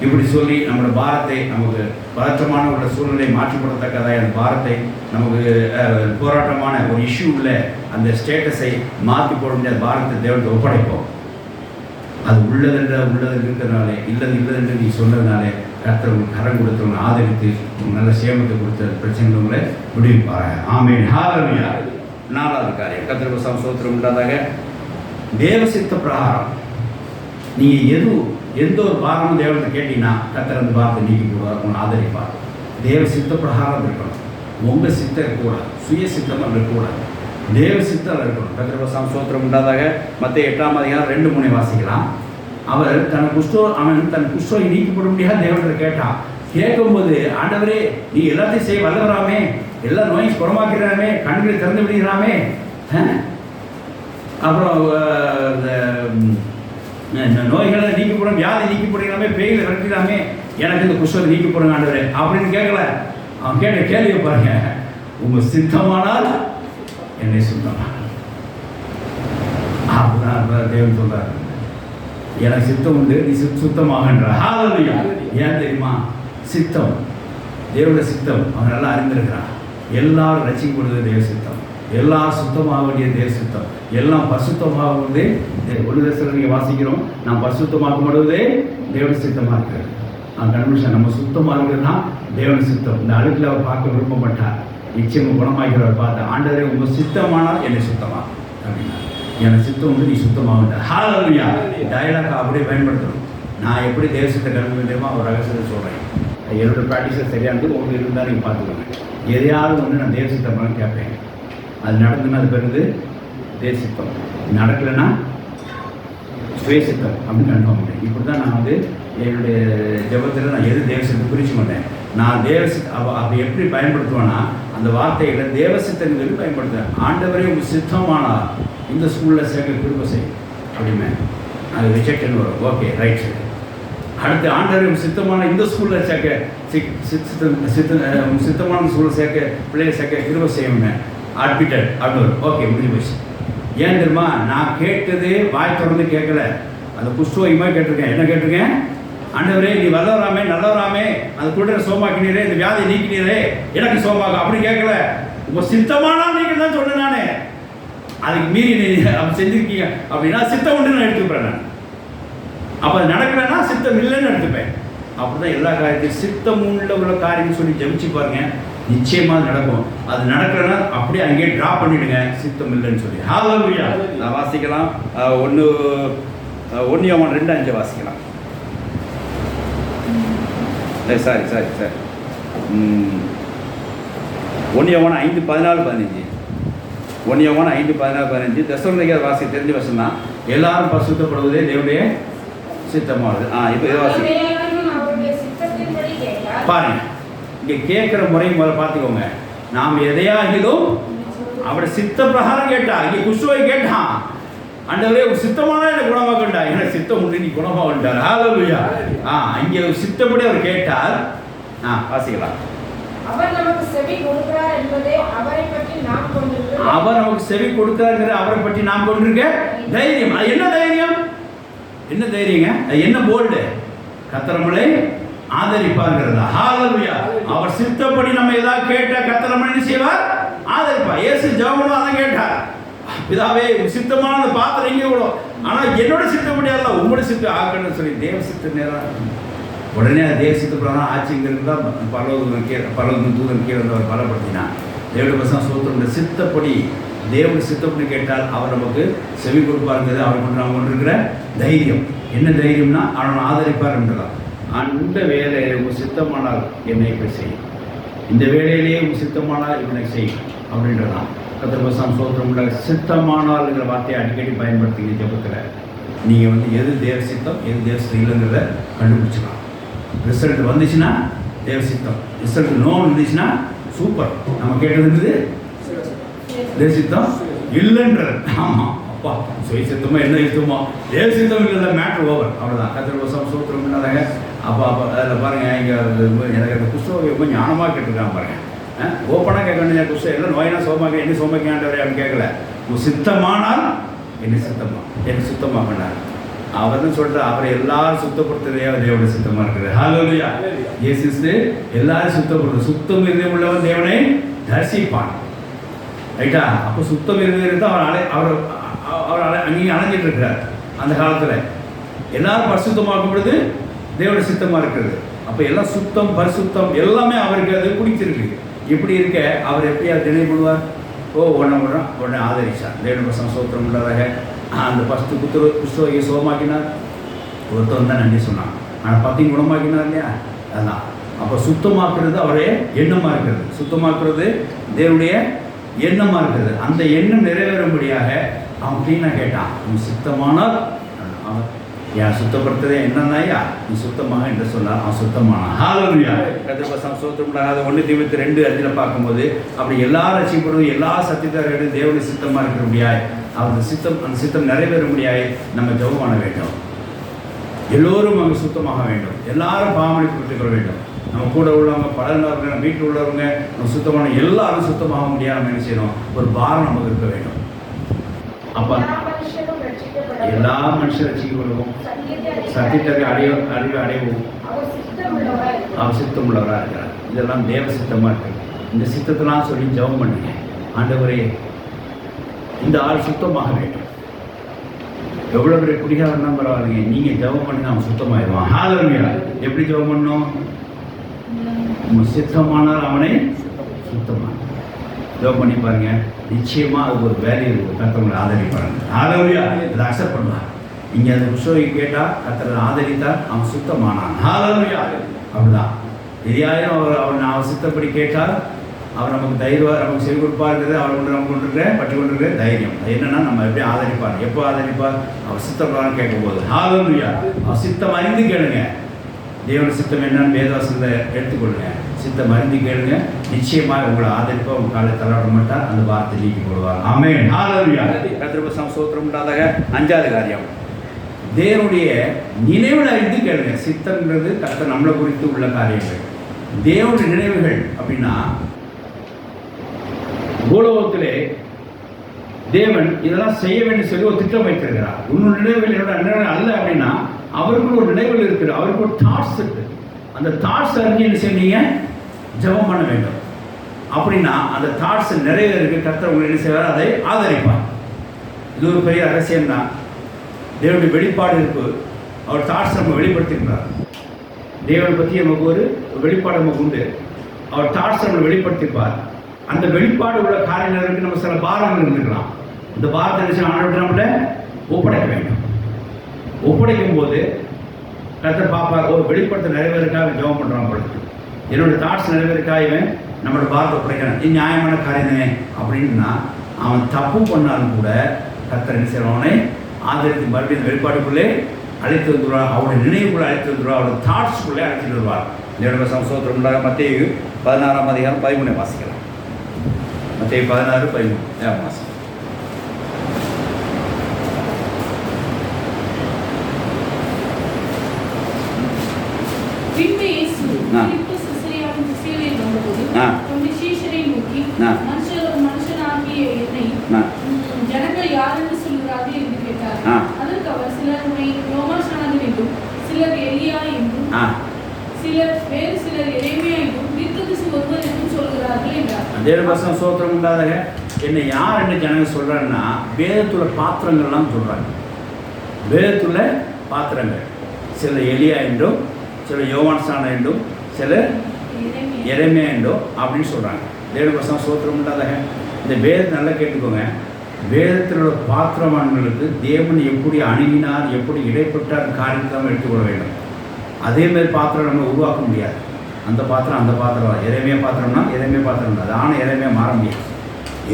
இப்படி சொல்லி நம்மளோட பாரத்தை, நமக்கு பதற்றமான உள்ள சூழ்நிலை மாற்றிப்படத்தக்கதாக அந்த பாரத்தை, நமக்கு போராட்டமான ஒரு இஷ்யூ உள்ள அந்த ஸ்டேட்டஸை மாற்றி போட முடியாத பாரத்தை தேவனுக்கு ஒப்படைப்போம். அது உள்ளதென்ற இருக்கிறதுனாலே, இல்லதென்று நீ சொன்னதுனாலே கர்த்தர் உங்களுக்கு கரம் கொடுத்தவங்க ஆதரித்து உங்களுக்கு நல்ல சேமத்தை கொடுத்த பிரச்சனைகளை விடுவிப்பாங்க. ஆமென். ஹல்லேலூயா. 4வது காரியம், கர்த்தருக்கு ஸ்தோத்திரம் உண்டாதாக. தேவசித்த பிரகாரம் நீங்கள் எந்த ஒரு பாரமும் தேவத்தை கேட்டீங்கன்னா கர்த்தர் அந்த பாரத்தை நீக்கி போடுவார், உங்களை ஆதரிப்பார். தேவ சித்த பிரகாரம் இருக்கணும். உங்கள் சித்தம் இருக்கக்கூடாது, சுய சித்தம் இருக்கக்கூடாது, தேவ சித்தம் இருக்கணும். கர்த்தருக்கு ஸ்தோத்திரம் உண்டாதாக. மத்தேயு 8ஆம் அதிகாரம் 2-3 வாசிக்கலாம். அவன் தன் குஷ்டோகி நீக்கப்பட முடியாது தேவனை கேட்டான். கேட்கும்போது, ஆண்டவரே நீ எல்லாத்தையும் செய்ய வல்லவராமே, எல்லா நோயும் குணமாக்கிறாமே, கண்களை திறந்து விடுகிறாமே, அப்புறம் நோய்களை நீக்கப்படும், வியாதி நீக்கப்படுகிறாமே, பேய்களை விரட்டிடாமே, எனக்கு இந்த குஷ்டத்தை நீக்கப்படுங்க ஆண்டவரே அப்படின்னு கேட்கல. அவன் கேட்ட கேள்வியை பாருங்க, உங்க சித்தமானால் என்னை சுத்தமாக அப்படின்னா தேவன் சொல்றாரு, எனக்கு சித்தம் உண்டு, நீ சுத்தமாகன்ற. ஹல்லேலூயா. ஏன் தெரியுமா? சித்தம், தேவனுடைய சித்தம் அவன் நல்லா அறிந்திருக்கிறான். எல்லாரும் ரட்சிக்கப்படுவது தேவ சித்தம், எல்லாம் சுத்தமாக வேண்டிய தேவ சித்தம், எல்லாம் பரிசுத்தமாகுவதே. ஒன்று நீங்கள் வாசிக்கிறோம், நாம் பரிசுத்தமாக்கப்படுவதே தேவ சித்தமாக இருக்கிறது. நான் கண்டுபிடிச்சேன், நம்ம சுத்தமாக இருக்கிறதுனா தேவன சித்தம். இந்த அழுக்கில் அவர் பார்க்க விரும்ப மாட்டார். நிச்சயமாக குணமாகிறவர் பார்த்து, ஆண்டவரே உங்கள் சித்தமானால் என்னை சுத்தமாக அப்படின்னா, எனக்கு சித்தம் வந்து நீ சுத்தமாக. ஹல்லேலூயா. டயலாக் அப்படியே பயன்படுத்தணும். நான் எப்படி தேவசத்தை கண்டுபிடிமா ஒரு ரகசியத்தை சொல்கிறேன். என்னோடய ப்ராக்டிஸை சரியானது ஒன்று இருந்தால் நீங்கள் பார்த்துக்கோங்க. எதையாவது ஒன்று நான் தேவசித்தமாக கேட்பேன். அது நடந்துன்னா அது பிறகு தேவசித்தம், நடக்கலைன்னா சுயசித்தம் அப்படின்னு கண்டுக்க முடியும். இப்படி தான் நான் வந்து என்னுடைய ஜபத்தில் நான் எது தேவசித்தை பிரிச்சு மாட்டேன். நான் அப்போ எப்படி பயன்படுத்துவேன்னா, அந்த வார்த்தைகளை தேவசித்தங்கள் பயன்படுத்துவேன். ஆண்டவரே உங்கள் சித்தமானால் இந்த ஸ்கூலில் சேர்க்க கிருபை செய்யும் அப்படிமே, அது ரிஜெக்ட்னு வரும். Okay, right. அடுத்து ஆண்டவரே சித்தமான இந்த ஸ்கூலில் சித்தமான ஸ்கூலில் சேர்க்க பிள்ளைகளை சேர்க்க கிருபை செய்யுங்க, அட்மிட்டட் அப்படின்னு வரும். ஓகே, முடிஞ்சு போச்சு. ஏன் தெரியுமா? நான் கேட்டது வாய் திறந்து கேட்கல, அந்த குஷ்டோகமாக கேட்டிருக்கேன். என்ன கேட்டிருக்கேன்? ஆண்டவரே நீ வல்லவராமே, நல்லவராமே, அந்த குடரை சோமாக்கினீரே, இந்த வியாதியை நீக்கினீரே, எனக்கு சோமாக்க அப்படி கேட்கல. உங்கள் சித்தமானால் நீங்கள் தான் சொன்னேன். நானே அதுக்கு மீறி நீ அப்படி செஞ்சுருக்கீங்க அப்படின்னா சித்தம் உண்டு நான் எடுத்துப்பேன். நான் அப்போ அது நடக்கலைன்னா சித்தம் இல்லைன்னு எடுத்துப்பேன். அப்படிதான் எல்லா காரியத்தையும் சித்தம் உள்ள காரியம்னு சொல்லி ஜெபிச்சு பாருங்க, நிச்சயமாக நடக்கும். அது நடக்கலைன்னா அப்படியே அங்கேயே ட்ராப் பண்ணிவிடுங்க, சித்தம் இல்லைன்னு சொல்லி. ஹல்லேலூயா. நான் வாசிக்கலாம். 1 யோவான் 2:5 வாசிக்கலாம். சாரி 1 யோவான் 5:14-15. 1 யோவான் 5:14-15. தெசலோனிக்கேயர் வாசி தெரிஞ்ச வசனம் தான். எல்லாரும் பரிசுத்தப்படுவதே தேவனுடைய சித்தமானது. இப்போ அவருடைய சித்தத்தின்படி கேட்டார். பாருங்க, இங்கே கேட்குற முறை முதல்ல பார்த்துக்கோங்க. நாம் எதையாகிலும் அவருடைய சித்த பிரகாரம் கேட்டா. இங்கே குஷ்வை கேட்டான், ஆண்டவரே ஒரு சித்தமான என்ன குணமாக்கண்டா, என்ன சித்தம் உண்டு நீ குணமாகண்டார். ஹalleluya. இங்கே சித்தப்படி அவர் கேட்டார். வாசிக்கலாம். அவர் நமக்கு செவி கொடுக்கிறார் என்பதே அவரை பற்றி நாம் கொண்டிருக்கிறோம். அவர் நமக்கு செவி கொடுக்கிறார், அவரை பற்றி நாம் கொண்டிருக்க தைரியம். அது என்ன தைரியம்? என்ன தைரியங்க? என்ன போல்டு? கர்த்தர் நம்மளை ஆதரிப்பார்ங்கிறதா. ஹalleluya. அவர் சித்தப்படி நம்ம ஏதாவது கேட்ட கர்த்தர் நம்மளை என்ன செய்வார்? ஆதரிப்பா. இயேசு ஜெபம் அதான் கேட்டார், பிதாவே சித்தமான அந்த பாத்திரம் எங்கே விடும், ஆனால் என்னோட சித்தப்படி அல்ல உங்களோட சித்தம் ஆக்கணும்னு சொல்லி தேவ சித்த நேரம் உடனே தேவ சித்த பிரகாரம் ஆட்சிங்கிறது தான் பரலோக தூதன் கீழே அவர் பலப்படுத்தினான். தேவனுடைய பசங்க சோத்திர சித்தப்படி தேவனுடைய சித்தப்படி கேட்டால் அவர் நமக்கு செவி கொடுப்பாருங்கிறது அவர் கொண்டு நாம் கொண்டிருக்கிற தைரியம். என்ன தைரியம்னா அவனை ஆதரிப்பார் என்றதான். அந்த வேலையை உங்கள் சித்தமானால் என்னை இப்படி செய்யும், இந்த வேலையிலேயே உங்கள் சித்தமானால் இவனை செய்யும் அப்படின்றதான். கர்த்தர் பசங்க சோத்திரமுள்ள சித்தமானால்ங்கிற வார்த்தையை அடிக்கடி பயன்படுத்திங்க ஜெபத்தில். நீங்கள் எது தேவ சித்தம் எது தேவ சித்தம் இல்லைங்கிறத கண்டுபிடிச்சிக்கலாம். ரிசல்ட் வந்துச்சுன்னா தேவ சித்தம், ரிசல்ட் நோ இருந்துச்சுன்னா சூப்பர், நம்ம கேட்டது தேவ சித்தம் இல்லைன்றது. ஆமாம், அப்பா சுய சித்தமோ என்ன சித்தமோ தேவ சித்தம் இல்லை, மேட்ரு ஓவர், அவ்வளோதான். கர்த்தர் பசங்க சோத்திரம் இல்லாதாங்க. அப்போ அதில் பாருங்கள், இங்கே எனக்கு அந்த புஸ்தகம் ரொம்ப ஞானமாக கேட்டிருக்காங்க பாருங்கள். ஓப்பனாக கேட்க வேண்டிய புஸ்தகம் எல்லாம் நோயினா சோமாக்க என்ன சோமாக்காண்டவரே அப்படின்னு கேட்கல. சித்தமானால் என்ன சித்தமா என்ன சுத்தமாக பண்ணார் அவர் தான் சொல்கிறார். அவரை எல்லாரும் சுத்தப்படுத்துறதே தேவனுடைய சித்தமாக இருக்குது. ஹalleluya. இயேசு எல்லாரும் சுத்தப்படுறது. சுத்தம் இருதயம் உள்ளவன் தேவனை தரிசிப்பான். ரைட்டா? அப்போ சுத்தம் இருதயம் தான் அவர் அங்கேயும் அணைஞ்சிட்டு இருக்கிறார். அந்த காலத்தில் எல்லாரும் பரிசுத்தமாக்கும் பொழுது தேவனுடைய சித்தமாக இருக்கிறது. அப்போ எல்லாம் சுத்தம் பரிசுத்தம் எல்லாமே அவருக்கு அது பிடிச்சிருக்கு. இப்படி இருக்க அவர் எப்படியா தினை பண்ணுவார்? உடனே ஆதரிச்சார். தேவனுடைய பசங்க சோத்திரம் உள்ளதாக அந்த ஃபஸ்ட்டு புஸ்தகையை சுகமாக்கினார். ஒருத்தர் தான் நன்றி சொன்னான், ஆனால் பத்தையும் குணமாக்கினார் இல்லையா? அதுதான். அப்போ சுத்தமாக்குறது அவரே எண்ணமாக இருக்கிறது. சுத்தமாக்குறது தேவனுடைய எண்ணமாக இருக்கிறது. அந்த எண்ணம் நிறைவேறும்படியாக அவன் க்ளீனாக கேட்டான், அவன் சுத்தமானால் அவன் ஏன் சுத்தப்படுத்துறதே என்னன்னாயா நீ சுத்தமாக என்று சொன்னார். அவன் சுத்தமானான். ஹalleluya. கர்த்தர் பசங்க சோத்திரமுண்டாக 1 தீமோத்தேயு 2:5 பார்க்கும்போது அப்படி எல்லா ரட்சிக்கப்படுவது எல்லா சத்தியத்தார்களும் தேவனுடைய சித்தமாக இருக்கிற முடியாது. அவருடைய சித்தம் அந்த சித்தம் நிறைவேற முடியாது. நம்ம ஜெபம் பண்ண வேண்டும். எல்லோரும் அங்கே சுத்தமாக வேண்டும். எல்லாரும் பாவமளிப்பு பெற்றுக்கொள்ள வேண்டும். நம்ம கூட உள்ளவங்க பலர்ந்தவங்க வீட்டில் உள்ளவங்க நம்ம சுத்தமான எல்லாரும் சுத்தமாக முடியாது. நம்ம என்ன செய்யணும்? ஒரு பாரம் நமக்கு இருக்க வேண்டும். அப்போ எல்லா மனுஷரும் ரட்சிக்கப்படுவோம், சத்தியத்தை அறிவு அடைவோம். அவர் சித்தம் உள்ளவராக இருக்கிறார். இதெல்லாம் தேவ சித்தமாக இருக்கு. இந்த சித்தத்தெல்லாம் சொல்லி ஜெபம் பண்ணுங்க. ஆண்டவரே இந்த ஆள் சுத்தமாக வேண்டும். எவ்வளோ பெரிய குடிகாரன்னா பரவாயில்லைங்க, நீங்கள் ஜெபம் பண்ணுங்க, அவன் சுத்தமாயிடுவான். ஹalleluya. எப்படி ஜெபம் பண்ணணும்? சித்தமானால் அவனை சுத்தமாக ஜெபம் பண்ணி பாருங்க. நிச்சயமாக அதுக்கு ஒரு வேல்யூ இருக்குது. கர்த்தரை ஆதரிப்பாருங்க. ஹalleluya. இதை அக்செப்ட் பண்ணுவார். இங்கே அந்த புஸ்தகை கேட்டால் கர்த்தரை ஆதரித்தார், அவன் சுத்தமானான். ஹalleluya. அப்படிதான் எதையாயிரம் அவர் சித்தப்படி கேட்டால் அவர் நமக்கு நமக்கு செவி கொடுப்பாருங்கிறது அவர் கொண்டு நமக்கு கொண்டிருக்கிற பற்றி கொண்டிருக்கிற தைரியம். அது என்னன்னா நம்ம எப்படி ஆதரிப்பார், எப்போ ஆதரிப்பார்? அவர் சித்தப்படான்னு கேட்கும் போது. ஹalleluya. அவர் சித்தம் அறிந்து கேளுங்க. தேவனுடைய சித்தம் என்னன்னு வேதவாசத்தை எடுத்துக்கொள்ளுங்க. சித்தம் அறிந்து கேளுங்க. நிச்சயமாக உங்களை ஆதரிப்பா, உங்கள் காலை தள்ளாட மாட்டார். அந்த வார்த்தை நீக்கி போடுவார். ஆமென். ஹalleluya. கர்த்தருக்கு சோத்திரம் உண்டாதாக. 5வது காரியம், தேவனுடைய நினைவில் அறிந்து கேளுங்க. சித்தம்ன்றது கர்த்தர் நம்மளை குறித்து உள்ள காரியங்கள். தேவனுடைய நினைவுகள் அப்படின்னா பூலோகத்திலே தேவன் இதெல்லாம் செய்ய வேண்டும் சொல்லி ஒரு திட்டம் வைத்திருக்கிறார். இன்னொரு நினைவுகள் என்னோட நினைவுகள் அல்ல அப்படின்னா அவருக்கு ஒரு நினைவுகள் இருக்குது, அவருக்கு ஒரு தாட்ஸ் இருக்கு. அந்த தாட்ஸ் அறிஞ்சு என்ன செய்வீங்க? ஜெபம் பண்ண வேண்டும். அப்படின்னா அந்த தாட்ஸ் நிறைவேறதுக்கு கர்த்தர் உங்களை என்ன செய்வார்? அதை ஆதரிப்பார். இது ஒரு பெரிய ரகசியம்தான். தேவனுடைய வெளிப்பாடு இருக்கு. அவர் தாட்ஸ் நம்ம வெளிப்படுத்தியிருக்கிறார். தேவனை பற்றி நமக்கு ஒரு வெளிப்பாடு நமக்கு உண்டு. அவர் தாட்ஸ் நம்ம வெளிப்படுத்தியிருப்பார். அந்த வெளிப்பாடு உள்ள காரியங்களுக்கு நம்ம சில பாரங்கள் இருந்துக்கலாம். இந்த பாரத்தை ஆண்டவர்கிட்ட நம்மகிட்ட ஒப்படைக்க வேண்டும். ஒப்படைக்கும் போது கர்த்தர் பாப்பார், ஒரு வெளிப்படுத்த நிறைவேறக்காக ஜெபம் பண்ணுறான் பொழுது என்னோடய தாட்ஸ் நிறைவேறக்காக இவன் நம்மளோட பாரத்தை ஒப்படைக்கிறான். இது நியாயமான காரியமே அப்படின்னா அவன் தப்பு பண்ணாலும் கூட கர்த்தர் என்ன செய்வானே ஆதரித்து மறுபடியும் இந்த வெளிப்பாட்டுக்குள்ளே அழைத்து வந்துடுவார். அவருடைய நினைவுக்குள்ளே அழைத்து வந்துடுவார். அவருடைய தாட்ஸ்க்குள்ளே அழைத்துட்டு வருவார். தேவனுடைய சோத்திரம் உண்டாக. மத்தேயு 16:13 வாசிக்கலாம். மத்தேயு 16:13 வாசிக்கலாம். பின்பு இயேசு பிலிப்பு செசரியாவின் திசையில் வந்தபோது தம்முடைய சீஷரை நோக்கி, மனுஷனாகிய என்னை ஜனங்கள் யார் என்று சொல்கிறார்கள் என்று கேட்டார். அதற்கு அவர், சிலர் உன்னை யோவான் என்றும், சிலர் எலியா என்றும், வேறு சிலர் எரேமியா என்றும், தீர்க்கதரிசி ஒருவர் என்றும் சொல்கிறார்கள் என்றார். தேவனுடைய சோத்திரம் உண்டாதாக. என்னை யார் என்று ஜனங்கள் சொல்றாங்கன்னா, வேதத்துள்ள பாத்திரங்கள்லாம் சொல்றாங்க. வேதத்துள்ள பாத்திரங்கள், சில எலியா என்றும், சில யோவான் ஸ்நானன் என்றும், சில எரேமியா என்றும் அப்படின்னு சொல்கிறாங்க. தேவனுடைய சோத்திரம் உண்டாதாக. இந்த வேதத்தை நல்லா கேட்டுக்கோங்க. வேதத்தில் உள்ள பாத்திரவான்களுக்கு தேவன் எப்படி அணுகினார், எப்படி இடைப்பட்டார் காரியத்தை நம்ம எடுத்துக்கொள்ள வேண்டும். அதேமாதிரி பாத்திரம் நம்ம உருவாக்க முடியாது. அந்த பாத்திரம் எரேமியா பாத்திரம்னா எரேமியா பாத்திரம் தான். அது ஆனால் எரேமியா மாற முடியாது.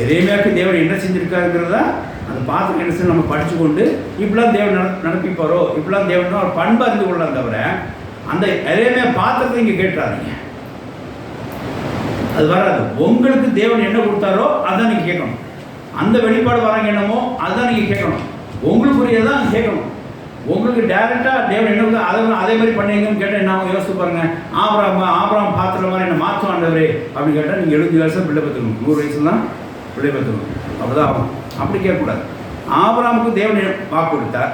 எரேமியாவுக்கு தேவன் என்ன செஞ்சுருக்காருங்கிறதா அந்த பாத்திரம் என்ன செய்ய நம்ம படித்து கொண்டு இப்படிலாம் தேவன் நடப்பிப்பாரோ, இப்படிலாம் தேவன் ஒரு பண்பு அறிந்து கொள்ளலாம். தவிர அந்த எரேமியா பாத்திரத்தை இங்கே கேட்டுறாதீங்க, அது வராது. உங்களுக்கு தேவன் என்ன கொடுத்தாரோ அதான் நீங்கள் கேட்கணும். அந்த வெளிப்பாடு வராங்க என்னமோ அதுதான் நீங்கள் கேட்கணும். உங்களுக்குரியதான் கேட்கணும். உங்களுக்கு டைரெக்டாக தேவன் என்ன அதே மாதிரி பண்ணீங்கன்னு கேட்டால் என்ன யோசிச்சு பாருங்க. ஆபிரகாம் பாத்திரம் மாதிரி என்ன மாற்றம் ஆண்டவரே அப்படின்னு கேட்டால் நீங்கள் 70 வருஷம் பிள்ளை பெற்றுக்கணும், 100 வயசுலாம் பிள்ளை பெற்றுக்கணும். அப்படிதான் ஆகும். அப்படி கேட்கக்கூடாது. ஆபிரகாமுக்கு தேவன் வாக்கு கொடுத்தார்,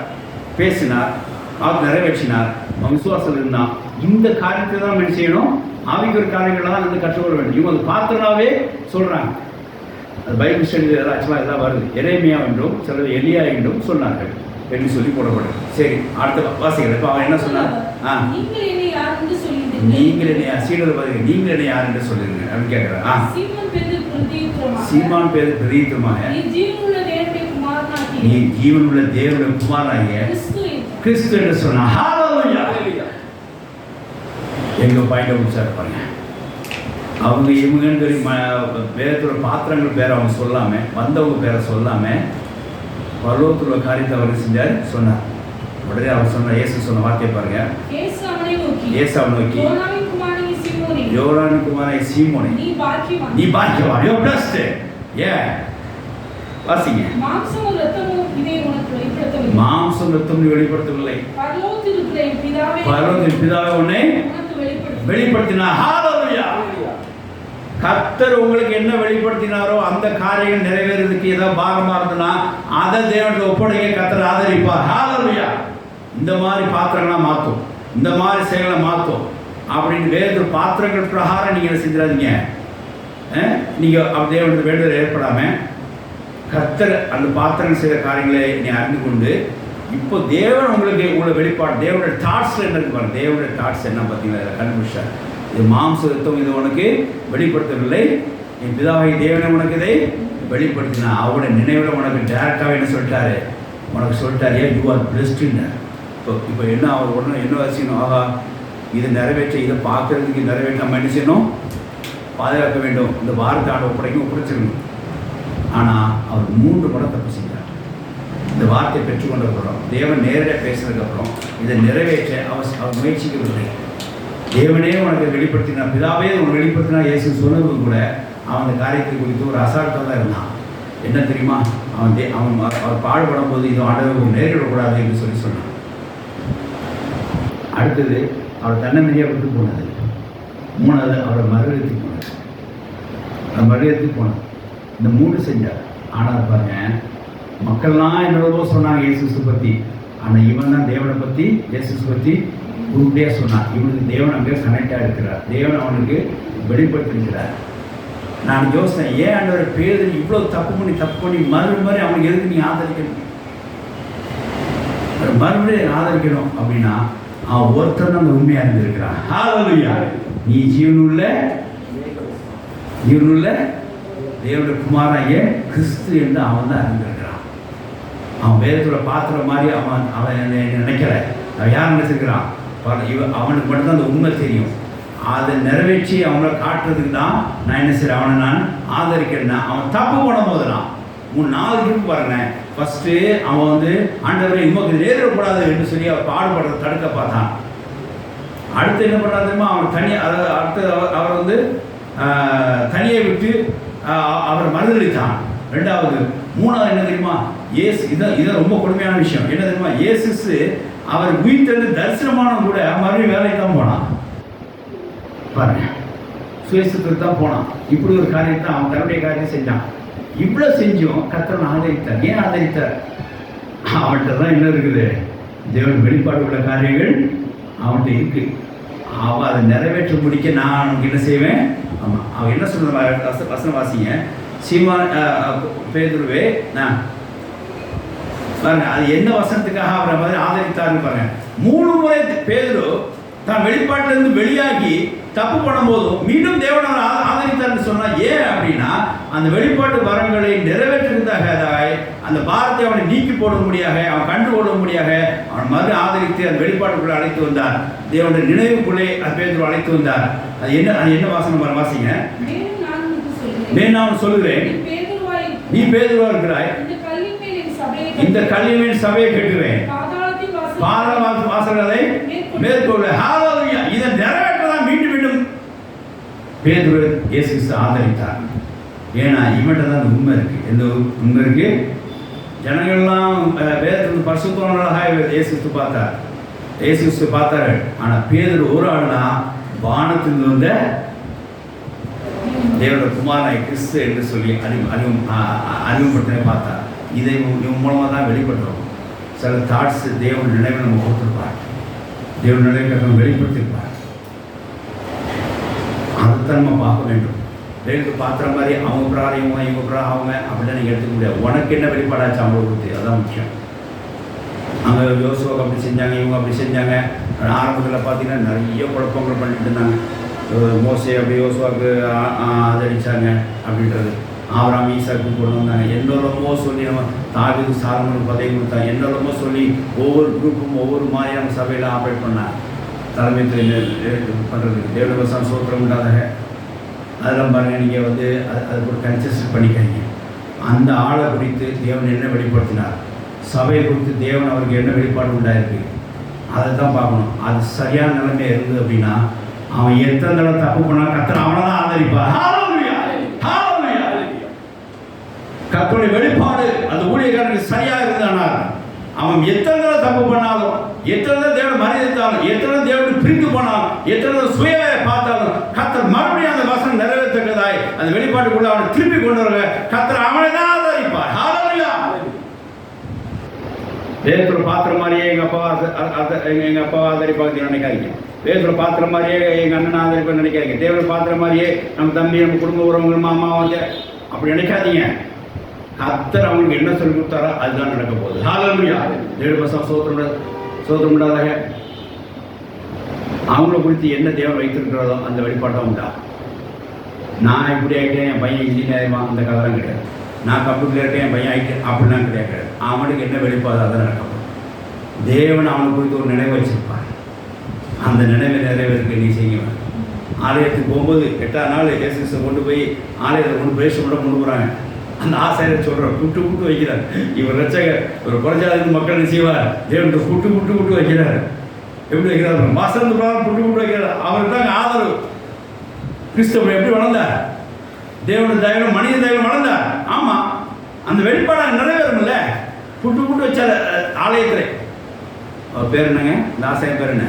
பேசினார், வாக்கு நிறைவேற்றினார், அவன் விசுவாசம் இருந்தான். இந்த காரியத்தை தான் என்ன செய்யணும், ஆவிக்குரிய காரியங்களை தான் வந்து கற்றுக்கொள்ள வேண்டும். இவங்க அது பாத்திரனாவே சொல்கிறாங்க. அது பைபிள் ஸ்டடி ஆக்சுவலாக இதெல்லாம் வருது. எரேமியா என்றும் சிலர் எலியா என்றும் சொன்னார்கள் என்று சொல்லி போடப்படுது. சரி, அடுத்த வாசிகள். இப்போ அவன் என்ன சொன்னான்? நீங்கள் என்னை யார் என்று சொல்லுங்க அப்படின்னு கேட்குறான். சீமான் பேது பிரதியுத்தரமாக, நீ ஜீவனுள்ள தேவனுடைய குமாரனாகிய கிறிஸ்து என்று சொன்னான். எங்க பாயிண்ட் முடிச்சா பாருங்க. அவங்க இவங்கன்னு வேதத்தோட பாத்திரங்கள் பேரை அவங்க சொல்லாமல், வந்தவங்க பேரை சொல்லாமல் பரலோகத்துள்ள காரியத்தை அவர் செஞ்சார் சொன்னார். உடனே அவர் சொன்ன இயேசு சொன்ன வார்த்தையை பாருங்க. இயேசு அவனை நோக்கி, யோவானின் குமாரனாகிய சீமோனே, நீ பாக்கியவான், யூ ஆர் பிளஸ்ட். வாசிங்க. மாம்சமும் இரத்தமும் இதை உனக்கு வெளிப்படுத்தவில்லை. மாம்சம் இரத்தம் வெளிப்படுத்தவில்லை, பரலோகத்தில் இருக்கிற என் பிதாவே உன்னை வெளிப்படுத்தினார். ஹalleluya. கர்த்தர் உங்களுக்கு என்ன வெளிப்படுத்தினாரோ அந்த காரியம் நிறைவேறதுக்கு ஏதாவது பாரமா இருந்ததுன்னா அதை தேவனுடைய ஒப்படைக்க கர்த்தர் ஆதரிப்பார். ஹalleluya. இந்த மாதிரி பாத்திரங்களாக மாற்றும், இந்த மாதிரி செயலை மாற்றும் அப்படின்னு வேறு பாத்திரங்கள் பிரகாரம் நீங்கள் செஞ்சிடாதீங்க. நீங்கள் அப்படி தேவனுடைய வேண்டுதல் ஏற்படாமல் கர்த்தர் அந்த பாத்திரங்கள் செய்கிற காரியங்களை நீ அறிந்து கொண்டு இப்போ தேவன் உங்களுக்கு உங்களை வெளிப்பாடு தேவனுடைய தாட்ஸில் என்ன இருக்கு பாருங்க. தேவனுடைய தாட்ஸ் என்ன பார்த்தீங்களா கண்டுபிடிச்சார். இது மாம்சத்துவம் இது உனக்கு வெளிப்படுத்தவில்லை, என் பிதாவை தேவனை உனக்கு இதை வெளிப்படுத்தினா அவருடைய நினைவில் உனக்கு டேரக்டாக என்ன சொல்லிட்டாரு, உனக்கு சொல்லிட்டாரு, ஏன் யூ ஆர் பிளஸ்டுன்னு. இப்போ என்ன அவர் உடனே என்ன வச்சுக்கணும், ஆகா இதை நிறைவேற்ற இதை பார்க்கறதுக்கு நிறைவேற்ற நம்ம என்ன செய்யணும், பாதுகாக்க வேண்டும். இந்த வார்த்தையோட ஒப்படைச்சிடணும். ஆனால் அவர் 3 முறை தப்பு செஞ்சார். இந்த வார்த்தை பெற்றுக்கொண்டதுக்கப்புறம் தேவன் நேரடியாக பேசுனதுக்கப்புறம் இதை நிறைவேற்ற அவர் முயற்சிக்கவில்லை. தேவனே உனக்கு வெளிப்படுத்தினார், பிதாவே உனக்கு வெளிப்படுத்தினா இயேசு சொன்னது கூட அவன் அந்த காரியத்தை குறித்து ஒரு அசால்ட்டாக தான் இருந்தான். என்ன தெரியுமா, அவர் பாடுபடும் போது இது ஆண்டவர் நேரிடக்கூடாது என்று சொன்னான். அடுத்தது அவர் தன்னம்பிக்கையாக விட்டு போனது. 3வது அவரை மறுதளித்து போனது. அவர் மறுதளித்து போனது. இந்த 3 செஞ்சார். ஆனால் பாருங்க, மக்கள்லாம் என்னென்னவோ சொன்னாங்க இயேசுஸை பற்றி. ஆனால் இவன் தான் தேவனை பற்றி இயேசுஸை பற்றி உருப்படியாக சொன்னான். இவனுக்கு தேவன் அங்கே கனெக்டாக இருக்கிறார், தேவன் அவனுக்கு வெளிப்படுத்திருக்கிறார். நான் யோசனை, ஏன் ஆண்டவர் பேரு இவ்வளோ தப்பு பண்ணி மறுபடி அவனுக்கு எதுக்கு நீ ஆதரிக்கணும், மறுபடியும் ஆதரிக்கணும் அப்படின்னா அவன் ஒருத்தர் தான் அந்த உண்மையாக இருந்திருக்கிறான். ஹalleluya. நீ ஜீவனுள்ள தேவனுடைய குமாராகிய கிறிஸ்து என்று அவன் தான் இருந்திருக்கிறான். அவன் வேதத்தோட பாத்திர மாதிரி அவன் நினைக்கல. அவன் யார் நினைச்சிருக்கிறான், அவனுக்கு மட்டும்தான் அந்த உண்மை தெரியும். அதை நிறைவேற்றி அவங்கள காட்டுறதுக்கு தான் நான் என்ன செய்கிறேன், அவனை நான் ஆதரிக்கிறேன்னா அவன் தப்பு பண்ணும் போதுலாம் 3-4 ட்ரிப் பாருங்க, ஃபஸ்ட்டு அவன் வந்து ஆண்டவரை உமக்கு நேரிடக்கூடாது என்று சொல்லி அவர் பாடுபடுறத தடுக்க பார்த்தான். அடுத்து என்ன பண்ணா தெரியுமா, அவன் அதாவது அடுத்து அவர் வந்து தனியை விட்டு அவர் மறுதளித்தான். ரெண்டாவது. மூணாவது என்ன தெரியுமா, இதான் ரொம்ப கொடுமையான விஷயம். என்ன தெரியுமா, இயேசு அவர் உயிர்த்தெழுந்து தரிசனமானவன் கூட மறுபடியும் வேலைக்கு தான் போனான். பாருங்க, சுயசுக்கு தான் போனான். இப்படி ஒரு காரியத்தை அவன் தன்னுடைய காரியத்தை செஞ்சான். இவ்வளோ செஞ்சும் கர்த்தர் ஆதரித்தார். ஏன் ஆதரித்தார்? அவன்கிட்ட தான் என்ன இருக்குது, தேவன் வெளிப்பாடு உள்ள காரியங்கள் அவன்கிட்ட இருக்கு. அவன் அதை நிறைவேற்ற முடிக்க நான் அவனுக்கு என்ன செய்வேன். ஆமாம், அவன் என்ன சொல்ற வசனம் வாசிங்க. பேதுருவே நான் பாருங்க, அது எந்த வசனத்துக்காக அவரை மாதிரி ஆதரித்தாருன்னு பாருங்க. 3 முறை பேதுரு தான் வெளிப்பாட்டிலிருந்து வெளியாகி தப்பு பண்ணும்போதும் மீண்டும் தேவன் அவர் ஆதரித்தார்னு சொன்னா ஏன் அப்படின்னா, அந்த வெளிப்பாட்டு வரங்களை நிறைவேற்றுவதாக அந்த பாரத்தை அவனை நீக்கி போடும்படியாக, அவன் கண்டு கொள்ளும்படியாக அவன் மறு ஆதரித்து அந்த வெளிப்பாட்டுக்குள்ளே அழைத்து வந்தார். தேவனுடைய நினைவுக்குள்ளே பேதுரு அழைத்து வந்தார். அது என்ன வாசனம் வாசிங்க. நான் சொல்லுகிறேன், நீ பேதுருவா இருக்கிறாய், இந்த கல்லின் சபையை கட்டுவேன், பாதாள வாசல்களை மேற்கொள்ள. ஹல்லேலூயா. இதை நிறைவேற்றதான் மீண்டும் மீண்டும் பேதுரு இயேசு கிறிஸ்து ஆதரித்தார். ஏன்னா இவன்கிட்ட தான் அந்த உண்மை இருக்கு. எந்த உண்மை இருக்கு? ஜனங்கள்லாம் வேதத்தில் பரிசுத்தவான்களாக இயேசு கிறிஸ்து பார்த்தார், இயேசு கிறிஸ்து பார்த்தார்கள். ஆனால் பேதுரு ஒரு ஆள்னா வானத்தில் வந்த தேவனுடைய குமாரனை கிறிஸ்து என்று சொல்லி அறிமுகப்படுத்தின பார்த்தார். இதை இவன் மூலமாக தான் வெளிப்படுத்தும். சில தாட்ஸ் தேவன் நினைவை நம்ம கொடுத்துருப்பார், தேவன் நினைவை நம்ம வெளிப்படுத்திருப்பார். அதைத்தான் நம்ம பார்க்க வேண்டும். வேலுக்கு பார்க்குற மாதிரி அவங்க பிரார் இவங்க பிரார் அவங்க அப்படின்னா நீங்கள் எடுத்துக்க முடியாது. உனக்கு என்ன வெளிப்பாடாச்சு அவங்களை கொடுத்து, அதுதான் முக்கியம். அங்கே யோசுவாக்கு அப்படி செஞ்சாங்க, இவங்க அப்படி செஞ்சாங்க. ஆரம்பத்தில் பார்த்தீங்கன்னா நிறைய குழப்பங்கள் பண்ணிட்டு இருந்தாங்க. மோசே அப்படி யோசுவாக்கு ஆதரிச்சாங்க அப்படின்றது. ஆபிரகாம் ஈசாக்கு கொண்டு வந்தாங்க. என்னென்னமோ சொல்லி நம்ம தாவீது சாலமோனுக்கு பதவி கொடுத்தாங்க. என்னென்னமோ சொல்லி ஒவ்வொரு குரூப்பும் ஒவ்வொரு மாதிரி நம்ம சபையில் ஆப்ரேட் பண்ணாங்க. தலைமைத்துவம் பண்ணுறதுக்கு தேவனுடைய சோத்திரம் உண்டாதாக அதெல்லாம் பாருங்கள். நீங்கள் வந்து அது ஒரு கன்சிஸ்ட் பண்ணிக்காங்க. அந்த ஆளை குறித்து தேவன் என்ன வெளிப்படுத்தினார், சபையை குறித்து தேவன் அவருக்கு என்ன வெளிப்பாடு உண்டாயிருக்கு, அதை தான் பார்க்கணும். அது சரியான நிலைமை இருந்தது அப்படின்னா அவன் எத்தனை தடவை தப்பு பண்ணா கர்த்தர் அவனை தான் ஆதரிப்பார். கர்த்தருடைய வெளிப்பாடு அந்த ஊழியக்காரனுக்கு சரியா இருந்தானால் அவன் எத்தனை தடவை தப்பு பண்ணாலும், எத்தனை தடவை தேவனை மறைத்தாலும், எத்தனை தேவனை பிரிந்து போனாலும், எத்தனை சுயவை பார்த்தாலும் கர்த்தர் மறுபடியும் அந்த வசனம் நிறைவேற்றதாய் அந்த வெளிப்பாட்டுக்குள்ள அவனை திருப்பி கொண்டு வர கர்த்தர் அவனை தான் ஆதரிப்பார். பேதுரு பாத்திரம் மாதிரியே எங்கள் அப்பா ஆதரிப்பாங்க நினைக்காதீங்க. பேதுரு பாத்திரம் மாதிரியே எங்கள் அண்ணன் ஆதரிப்பாங்க நினைக்காதீங்க. தேவனை பாத்திரம் மாதிரியே நம்ம தம்பி, நம்ம குடும்ப உறவுங்க, மாமா வந்து அப்படி நினைக்காதீங்க. கர்த்தர் அவங்களுக்கு என்ன சொல்லி கொடுத்தாரோ அதுதான் நடக்க போகுது. ஹல்லேலூயா. தேவபசம் சோதரம் உண்டாதாக அவங்கள குறித்து என்ன தேவன் வைத்திருக்கிறதோ அந்த வெளிப்பாட்டம் உண்டா. நான் இப்படி ஆகிட்டேன், என் பையன் இன்ஜினியரிங் அந்த கதைலாம் கிடையாது. நான் கம்ப்யூட்டர் இருக்கேன், என் பையன் ஆகிட்டேன் அப்படிலாம் கிடையாது. அவனுக்கு என்ன வெளிப்பாடு அதை நடக்கப்படும். தேவன் அவனுக்கு குறித்து ஒரு நினைவு வச்சிருப்பார். அந்த நினைவை நிறைவேற்க நீ செய்யணும். ஆலயத்துக்கு போகும்போது 8ஆம் நாள் இயேசுவை கொண்டு போய் ஆலயத்தில் கொண்டு பிரேஷம் கூட கொண்டு போகிறாங்க. அந்த ஆசாரியர் சொல்கிறார், புட்டு வைக்கிறார். இவர் ரட்சகர் ஒரு குறைஞ்சாத மக்கள் செய்வார். தேவன் புட்டு வைக்கிறார். எப்படி வைக்கிறார்? வசந்த பிரகாரம் புட்டு வைக்கிறார். அவருக்கு தான் ஆதரவு. கிறிஸ்தவன் எப்படி வளர்ந்தார்? தேவனுடைய தயவு, மனித தயவு வளர்ந்தார். ஆமாம், அந்த வெளிப்பாடு நிறைவேறும்ல. புட்டு வச்சார் ஆலயத்தில். அவர் பேர் என்னங்க? இந்த ஆசாரியர் பேர் என்ன?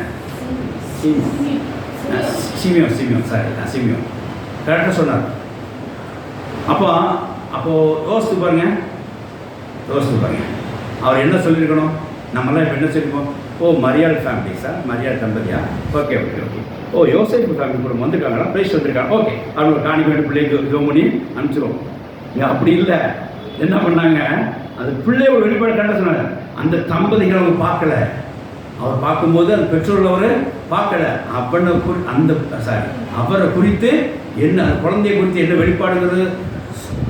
சிமியோன் கரெக்டாக சொன்னார். அப்போது யோசித்து பாருங்க. அவர் என்ன சொல்லியிருக்கணும்? நம்மளாம் இப்போ என்ன சொல்லியிருக்கோம்? ஓ, மரியாள் ஃபேமிலி சார், மரியாள் தம்பதியா, ஓகே. ஓ, யோசேப்பு ஃபேமிலி கூட வந்துருக்காங்களா, பிரைஸ் வந்திருக்காங்க, ஓகே. அவங்க காணிக்கவேண்டு பிள்ளைக்கு ஜோமணி அனுப்பிச்சிருவோம். அப்படி இல்லை. என்ன பண்ணாங்க? அது பிள்ளையோட வெளிப்பாடு கண்ட சொன்னாங்க. அந்த தம்பதிகளை அவங்க பார்க்கல. அவர் பார்க்கும்போது அந்த பெற்றோர்கள் அவர் பார்க்கல. அவரை குறித்து என்ன, குழந்தைய குறித்து என்ன வெளிப்பாடுங்கிறது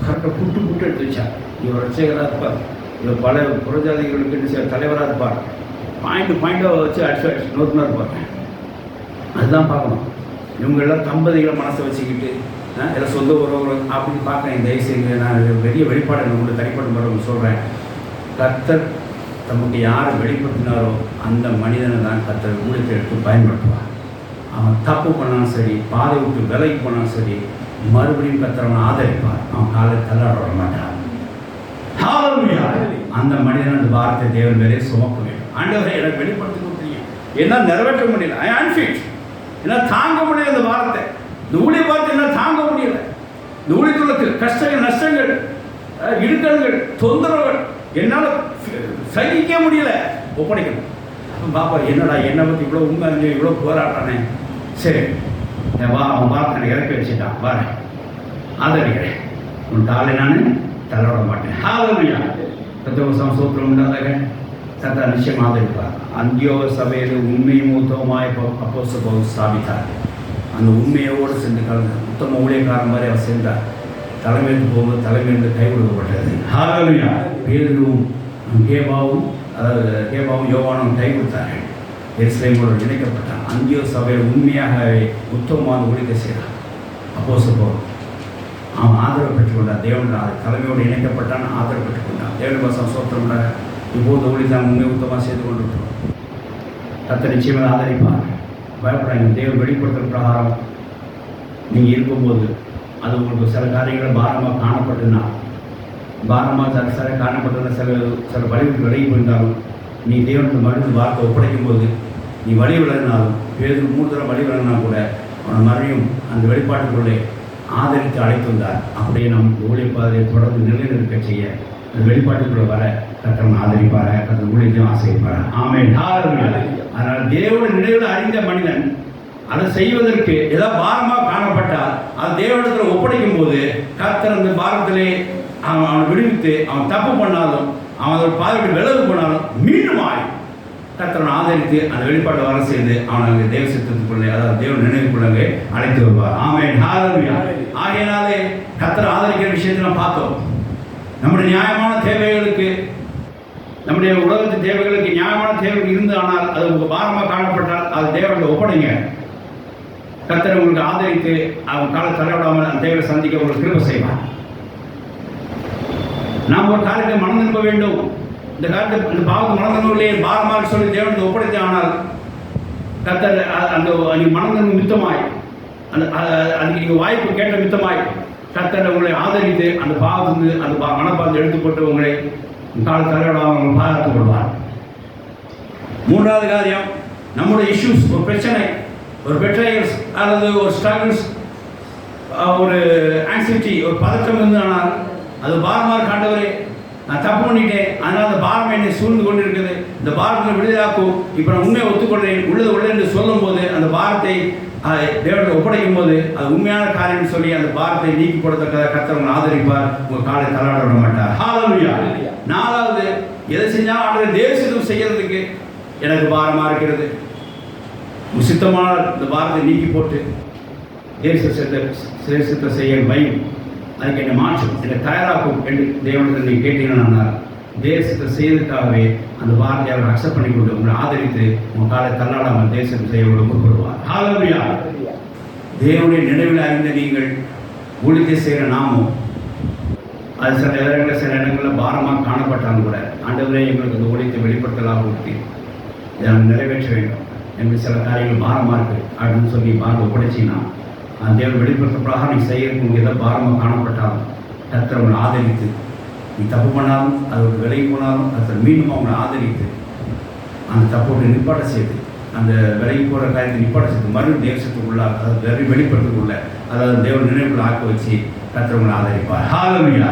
கரெக்டாக புட்டு எடுத்து வச்சார். இவர் ரட்சகராக இருப்பார், இவர் பல புறஜாதிகளுக்கு தலைவராக இருப்பார். பாயிண்டாக வச்சு அடிச்சு நோக்குனா இருப்பாங்க. அதுதான் பார்க்கணும். இவங்கெல்லாம் தம்பதிகளை மனசை வச்சுக்கிட்டு எல்லாம் சொந்த உறவுகள் அப்படி பார்க்குறேன். தயவுசெய்து நான் பெரிய வெளிப்பாடு உங்களுக்கு தனிப்பட்ட முறை சொல்கிறேன். கர்த்தர் தமக்கு யாரை வெளிப்படுத்தினாரோ அந்த மனிதனை தான் கர்த்தர் ஊழியத்தை எடுத்து பயன்படுத்துவார். அவன் தப்பு பண்ணாலும் சரி, பாதை விட்டு விலைக்கு போனாலும் சரி, மறுபடியும் கர்த்தர் அவனை ஆதரிப்பார். அவன் காலை தள்ளாட விட மாட்டான். அந்த மனிதன் அந்த வார்த்தை தேவன் மேலே சுமக்க வேண்டும். ஆண்டவரை எனக்கு வெளிப்படுத்தி கொடுத்தீங்க, என்னால் நிறைவேற்ற முடியல, ஐ அன்ஃபிட், என்னால் தாங்க முடியல இந்த வார்த்தை, இந்த ஊழிய வார்த்தை என்னால் தாங்க முடியல, இந்த ஊழியத்துள்ள கஷ்டங்கள், நஷ்டங்கள், இடுக்கல்கள், தொந்தரவுகள் என்னால் சகிக்க முடியல, ஒப்படைக்கணும். அப்போ பாப்பா என்னடா என்னை பற்றி இவ்வளோ உண்மை அறிஞ்சு இவ்வளோ போராடுறானே, சரி அவன் வார்த்தை எனக்கு இறக்கி வச்சுட்டான், வரேன், ஆதரிக்கிறேன், உன் காலை நான் தள்ளவிட மாட்டேன். ஹalleluya. கர்த்தருக்கு ஸ்தோத்திரம் உண்டாக. கர்த்தர் நிச்சயம் ஆதரிப்பார். அந்தியோக சபையில் உண்மையும் உத்தமமாய் அப்போஸ்தலர் பவுல் ஸ்தாபித்தார். அந்த உண்மையோடு சென்று கலந்து உத்தம ஊழியக்காரன் மாதிரி அவர் சென்றார். தலைமைக்கு போகும்போது தலைமையிலிருந்து கைவிடுக்கப்பட்டது. ஹalleluya. பேதுருவும் கேபாவும், அதாவது கேபாவும் யோவானும் கை கொடுத்தார்கள். எருசலேமோடு இணைக்கப்பட்டான். அந்தியோ சபையில் உண்மையாகவே உத்தமமான ஊழியத்தை செய்தார். அப்போஸ்தலர் பவுல் அவன் ஆதரவு பெற்றுக்கொண்டான். தேவன் தலைமையோடு இணைக்கப்பட்டான், ஆதரவு பெற்றுக்கொண்டான். தேவன் பாசம் சோத்திரம்ல இப்போது ஊழியத்தான் உண்மை உத்தமாக செய்து கொண்டிருக்கிறோம். கர்த்தர் நிச்சயமாக ஆதரிப்பார். பயப்படாங்க. தேவன் வெளிப்படுத்துகிற பிரகாரம் நீங்கள் இருக்கும்போது அது உங்களுக்கு சில காரியங்கள் பாரமாக காணப்பட்டுனா, பாரமாக சில காணப்பட்டதுன்னா சில வழிவுக்கு விலகி போயிருந்தாலும், நீ தேவனுக்கு மறுபடியும் வார்த்தை ஒப்படைக்கும் போது நீ வழி விலகினாலும், பேருக்கு 3 தடவை வழி விலகினா கூட அவனை மறுபடியும் அந்த வெளிப்பாட்டுக்குள்ளே ஆதரித்து அழைத்து வந்தார். அப்படியே நம் ஊழிய பாதையை தொடர்ந்து நிலைநிறுத்த செய்ய அந்த வெளிப்பாட்டுக்குள்ள வர கர்த்தர் ஆதரிப்பார, கர்த்தர் ஊழியத்தையும் ஆசைப்பார். ஆமென். ஹalleluya. அதனால் தேவனுடைய நினைவில் அறிந்த மனிதன் அதை செய்வதற்கு ஏதாவது பாரமாக காணப்பட்டால் அது தேவனிடத்தில் ஒப்படைக்கும் போது கர்த்தர் அந்த பாரத்திலே அவனை விடுவித்து, அவன் தப்பு பண்ணாலும், அவன் அதோட பாதைக்கு விலகு போனாலும் மீண்டும் கர்த்தரை ஆதரித்து அந்த வெளிப்பாட்டை வர செய்து அவனை தேவ சித்தத்துக்குள்ளே, அதாவது தேவ நினைவுக்குள்ளே அழைத்து வருவார். ஆமென். ஹalleluya. ஆகையினாலே கர்த்தரை ஆதரிக்கிற விஷயத்தை நாம் பார்த்தோம். நம்முடைய நியாயமான தேவைகளுக்கு, நம்முடைய உலகத்து தேவைகளுக்கு நியாயமான தேவைகள் இருந்து, ஆனால் அது உங்களுக்கு பாரமாக காணப்பட்டால் அது தேவனுடைய ஒப்படைங்க. கர்த்தரை உங்களுக்கு ஆதரித்து அவன் காலை தலைவிடாமல் அந்த தேவையை சந்திக்க உங்களுக்கு கிருபை செய்வார். நாம் ஒரு காரியத்தை மனம் திரும்ப வேண்டும். இந்த காலத்தை இந்த பாவத்தை மனதனுள்ளே பாரமாக சொல்லி தேவனுக்கு ஒப்படைத்து, ஆனால் கர்த்தர் அந்த நீ மனதன் மித்தமாய் அதுக்கு நீங்கள் வாய்ப்பு கேட்ட மித்தமாய் கர்த்தர் உங்களை ஆதரித்து அந்த பாவத்துக்கு அந்த மனப்பாவத்தை எடுத்துக்கொண்டு உங்களை கால தலைவிடாமல் உங்களை பாதுகாத்துக் கொள்வார். 3வது காரியம், நம்முடைய இஷ்யூஸ், ஒரு பிரச்சனை, ஒரு பெட்ரையல்ஸ் அல்லது ஒரு ஸ்ட்ரகிள்ஸ், ஒரு ஆங்ஸைட்டி, ஒரு பதற்றம் இருந்தால் அது பாரமாக காண்டவரே நான் தப்பு பண்ணிட்டேன், அதனால் அந்த பாரம் என்னை சூழ்ந்து கொண்டு இருக்குது, இந்த பாரத்தில் விடுதலாக்கும், இப்போ நான் உண்மையை ஒத்துக்கொள்கிறேன், உள்ளது என்று சொல்லும் போது அந்த பாரத்தை தேவனுக்கு ஒப்படைக்கும் போது அது உண்மையான காரியம் சொல்லி அந்த பாரத்தை நீக்கி கொடுத்த கர்த்தர் உங்களை ஆதரிப்பார். உங்கள் காலை தள்ளாட விட மாட்டார். ஹalleluya. 4வது, எதை செஞ்சாலும் ஆண்டவர் தேவசித்தம் செய்யறதுக்கு எனக்கு பாரமாக இருக்கிறது, சித்தமான இந்த பாரத்தை நீக்கி போட்டு தேவசித்தத்தை செய்ய பயம், அதுக்கு என்னை மாற்றும், என்னை தயாராக்கும் என்று தேவனுக்கு நீங்கள் கேட்டீங்கன்னா தேசத்தை செய்வதற்காகவே அந்த வார்த்தையை அவர் அக்செப்ட் பண்ணி கொண்டு உங்களை ஆதரித்து உங்கள் காலை தள்ளாடாமல் தேசத்தை செய்ய முற்படுவார். ஹalleluya. தேவனுடைய நினைவில் அறிந்த நீங்கள் ஊழியத்தை செய்கிற நாமும் அது சில இடங்களில் பாரமாக காணப்பட்டாலும் கூட, ஆண்டவரே எங்களுக்கு அந்த ஊழியத்தை வெளிப்படுத்தலாம் ஊற்றி இதை நாங்கள் நிறைவேற்ற வேண்டும் என்று சில காரியங்கள் பாரமாக இருக்குது அப்படின்னு சொல்லி பாரத்தை ஒப்படைச்சிங்கன்னா அந்த தேவன் வெளிப்படுத்த பிரகாரம் நீ செய்யறதுக்கு உங்களுக்கு எதாவது பாரமாக காணப்பட்டாலும் கர்த்தர் உங்களை ஆதரித்து, நீ தப்பு பண்ணாலும் அதோட விலகி போனாலும் கர்த்தர் மீண்டும் அவங்களை ஆதரித்து அந்த தப்போடு நிப்பாட்ட செய்து, அந்த விலகி போகிற காரியத்தை நிப்பாட்ட செய்து மறுபடியும் தேவசத்துக்குள்ள, அதாவது வெளிப்படுத்தக்குள்ள, அதாவது தேவன் நினைவுக்குள்ள ஆக்க வச்சு கர்த்தர் உங்களை ஆதரிப்பார். ஹalleluya.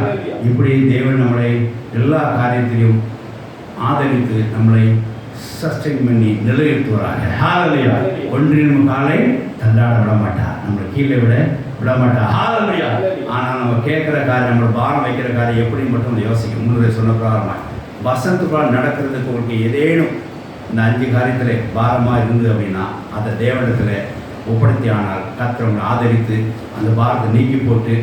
இப்படி தேவன் நம்மளை எல்லா காரியத்திலையும் ஆதரித்து நம்மளை சஸ்டெயின் பண்ணி நிலைநிறுத்துவாராக. ஹalleluya. ஒன்றின் காலை தள்ளாட விட மாட்டார், நம்மளை கீழே விட மாட்டார். ஹalleluya. ஆனால் நம்ம கேட்குற காரியம், நம்மளை பாரம் வைக்கிற காரியம் எப்படி மட்டும் யோசிக்க முன்னே சொன்ன பிரகாரமாக வசனத்துக்குள்ள நடக்கிறதுக்கு உங்களுக்கு ஏதேனும் இந்த 5 காரியத்தில் பாரமாக இருந்தது அப்படின்னா அதை தேவனிடத்தில் ஒப்படைத்தி, ஆனால் கர்த்தர் உங்களை ஆதரித்து அந்த பாரத்தை நீக்கி போட்டு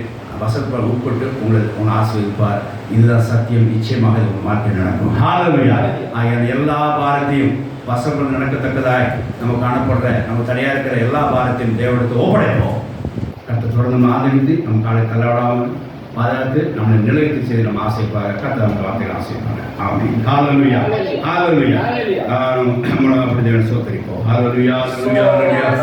வசனத்துக்குள்ள உட்பட்டு உங்களை ஆசீர்வதிப்பார். இதுதான் சத்தியம். நிச்சயமாக இது உங்கள் வாழ்க்கை நடக்கும். ஹalleluya. ஆகிய எல்லா பாரத்தையும் வசனங்கள் நடக்கத்தக்கதாய் நம்ம காணப்படுற, நம்ம தனியாக இருக்கிற எல்லா பாரத்தையும் தேவனுக்கு ஒப்படைப்போம். கர்த்தர் தொடர்ந்து நம்ம ஆதரித்து நம்ம காலை தள்ளவிடாமல் பாதுகாத்து நம்மளை நிலையத்து செய்து நம்ம ஆசைப்பாரு கர்த்தர் அந்த வார்த்தைகள் ஆசைப்பாரு. ஆமென். ஹalleluya. ஹalleluya. நம்மள அப்படி தேவனை சோதரிப்போம். ஹalleluya. ஹalleluya.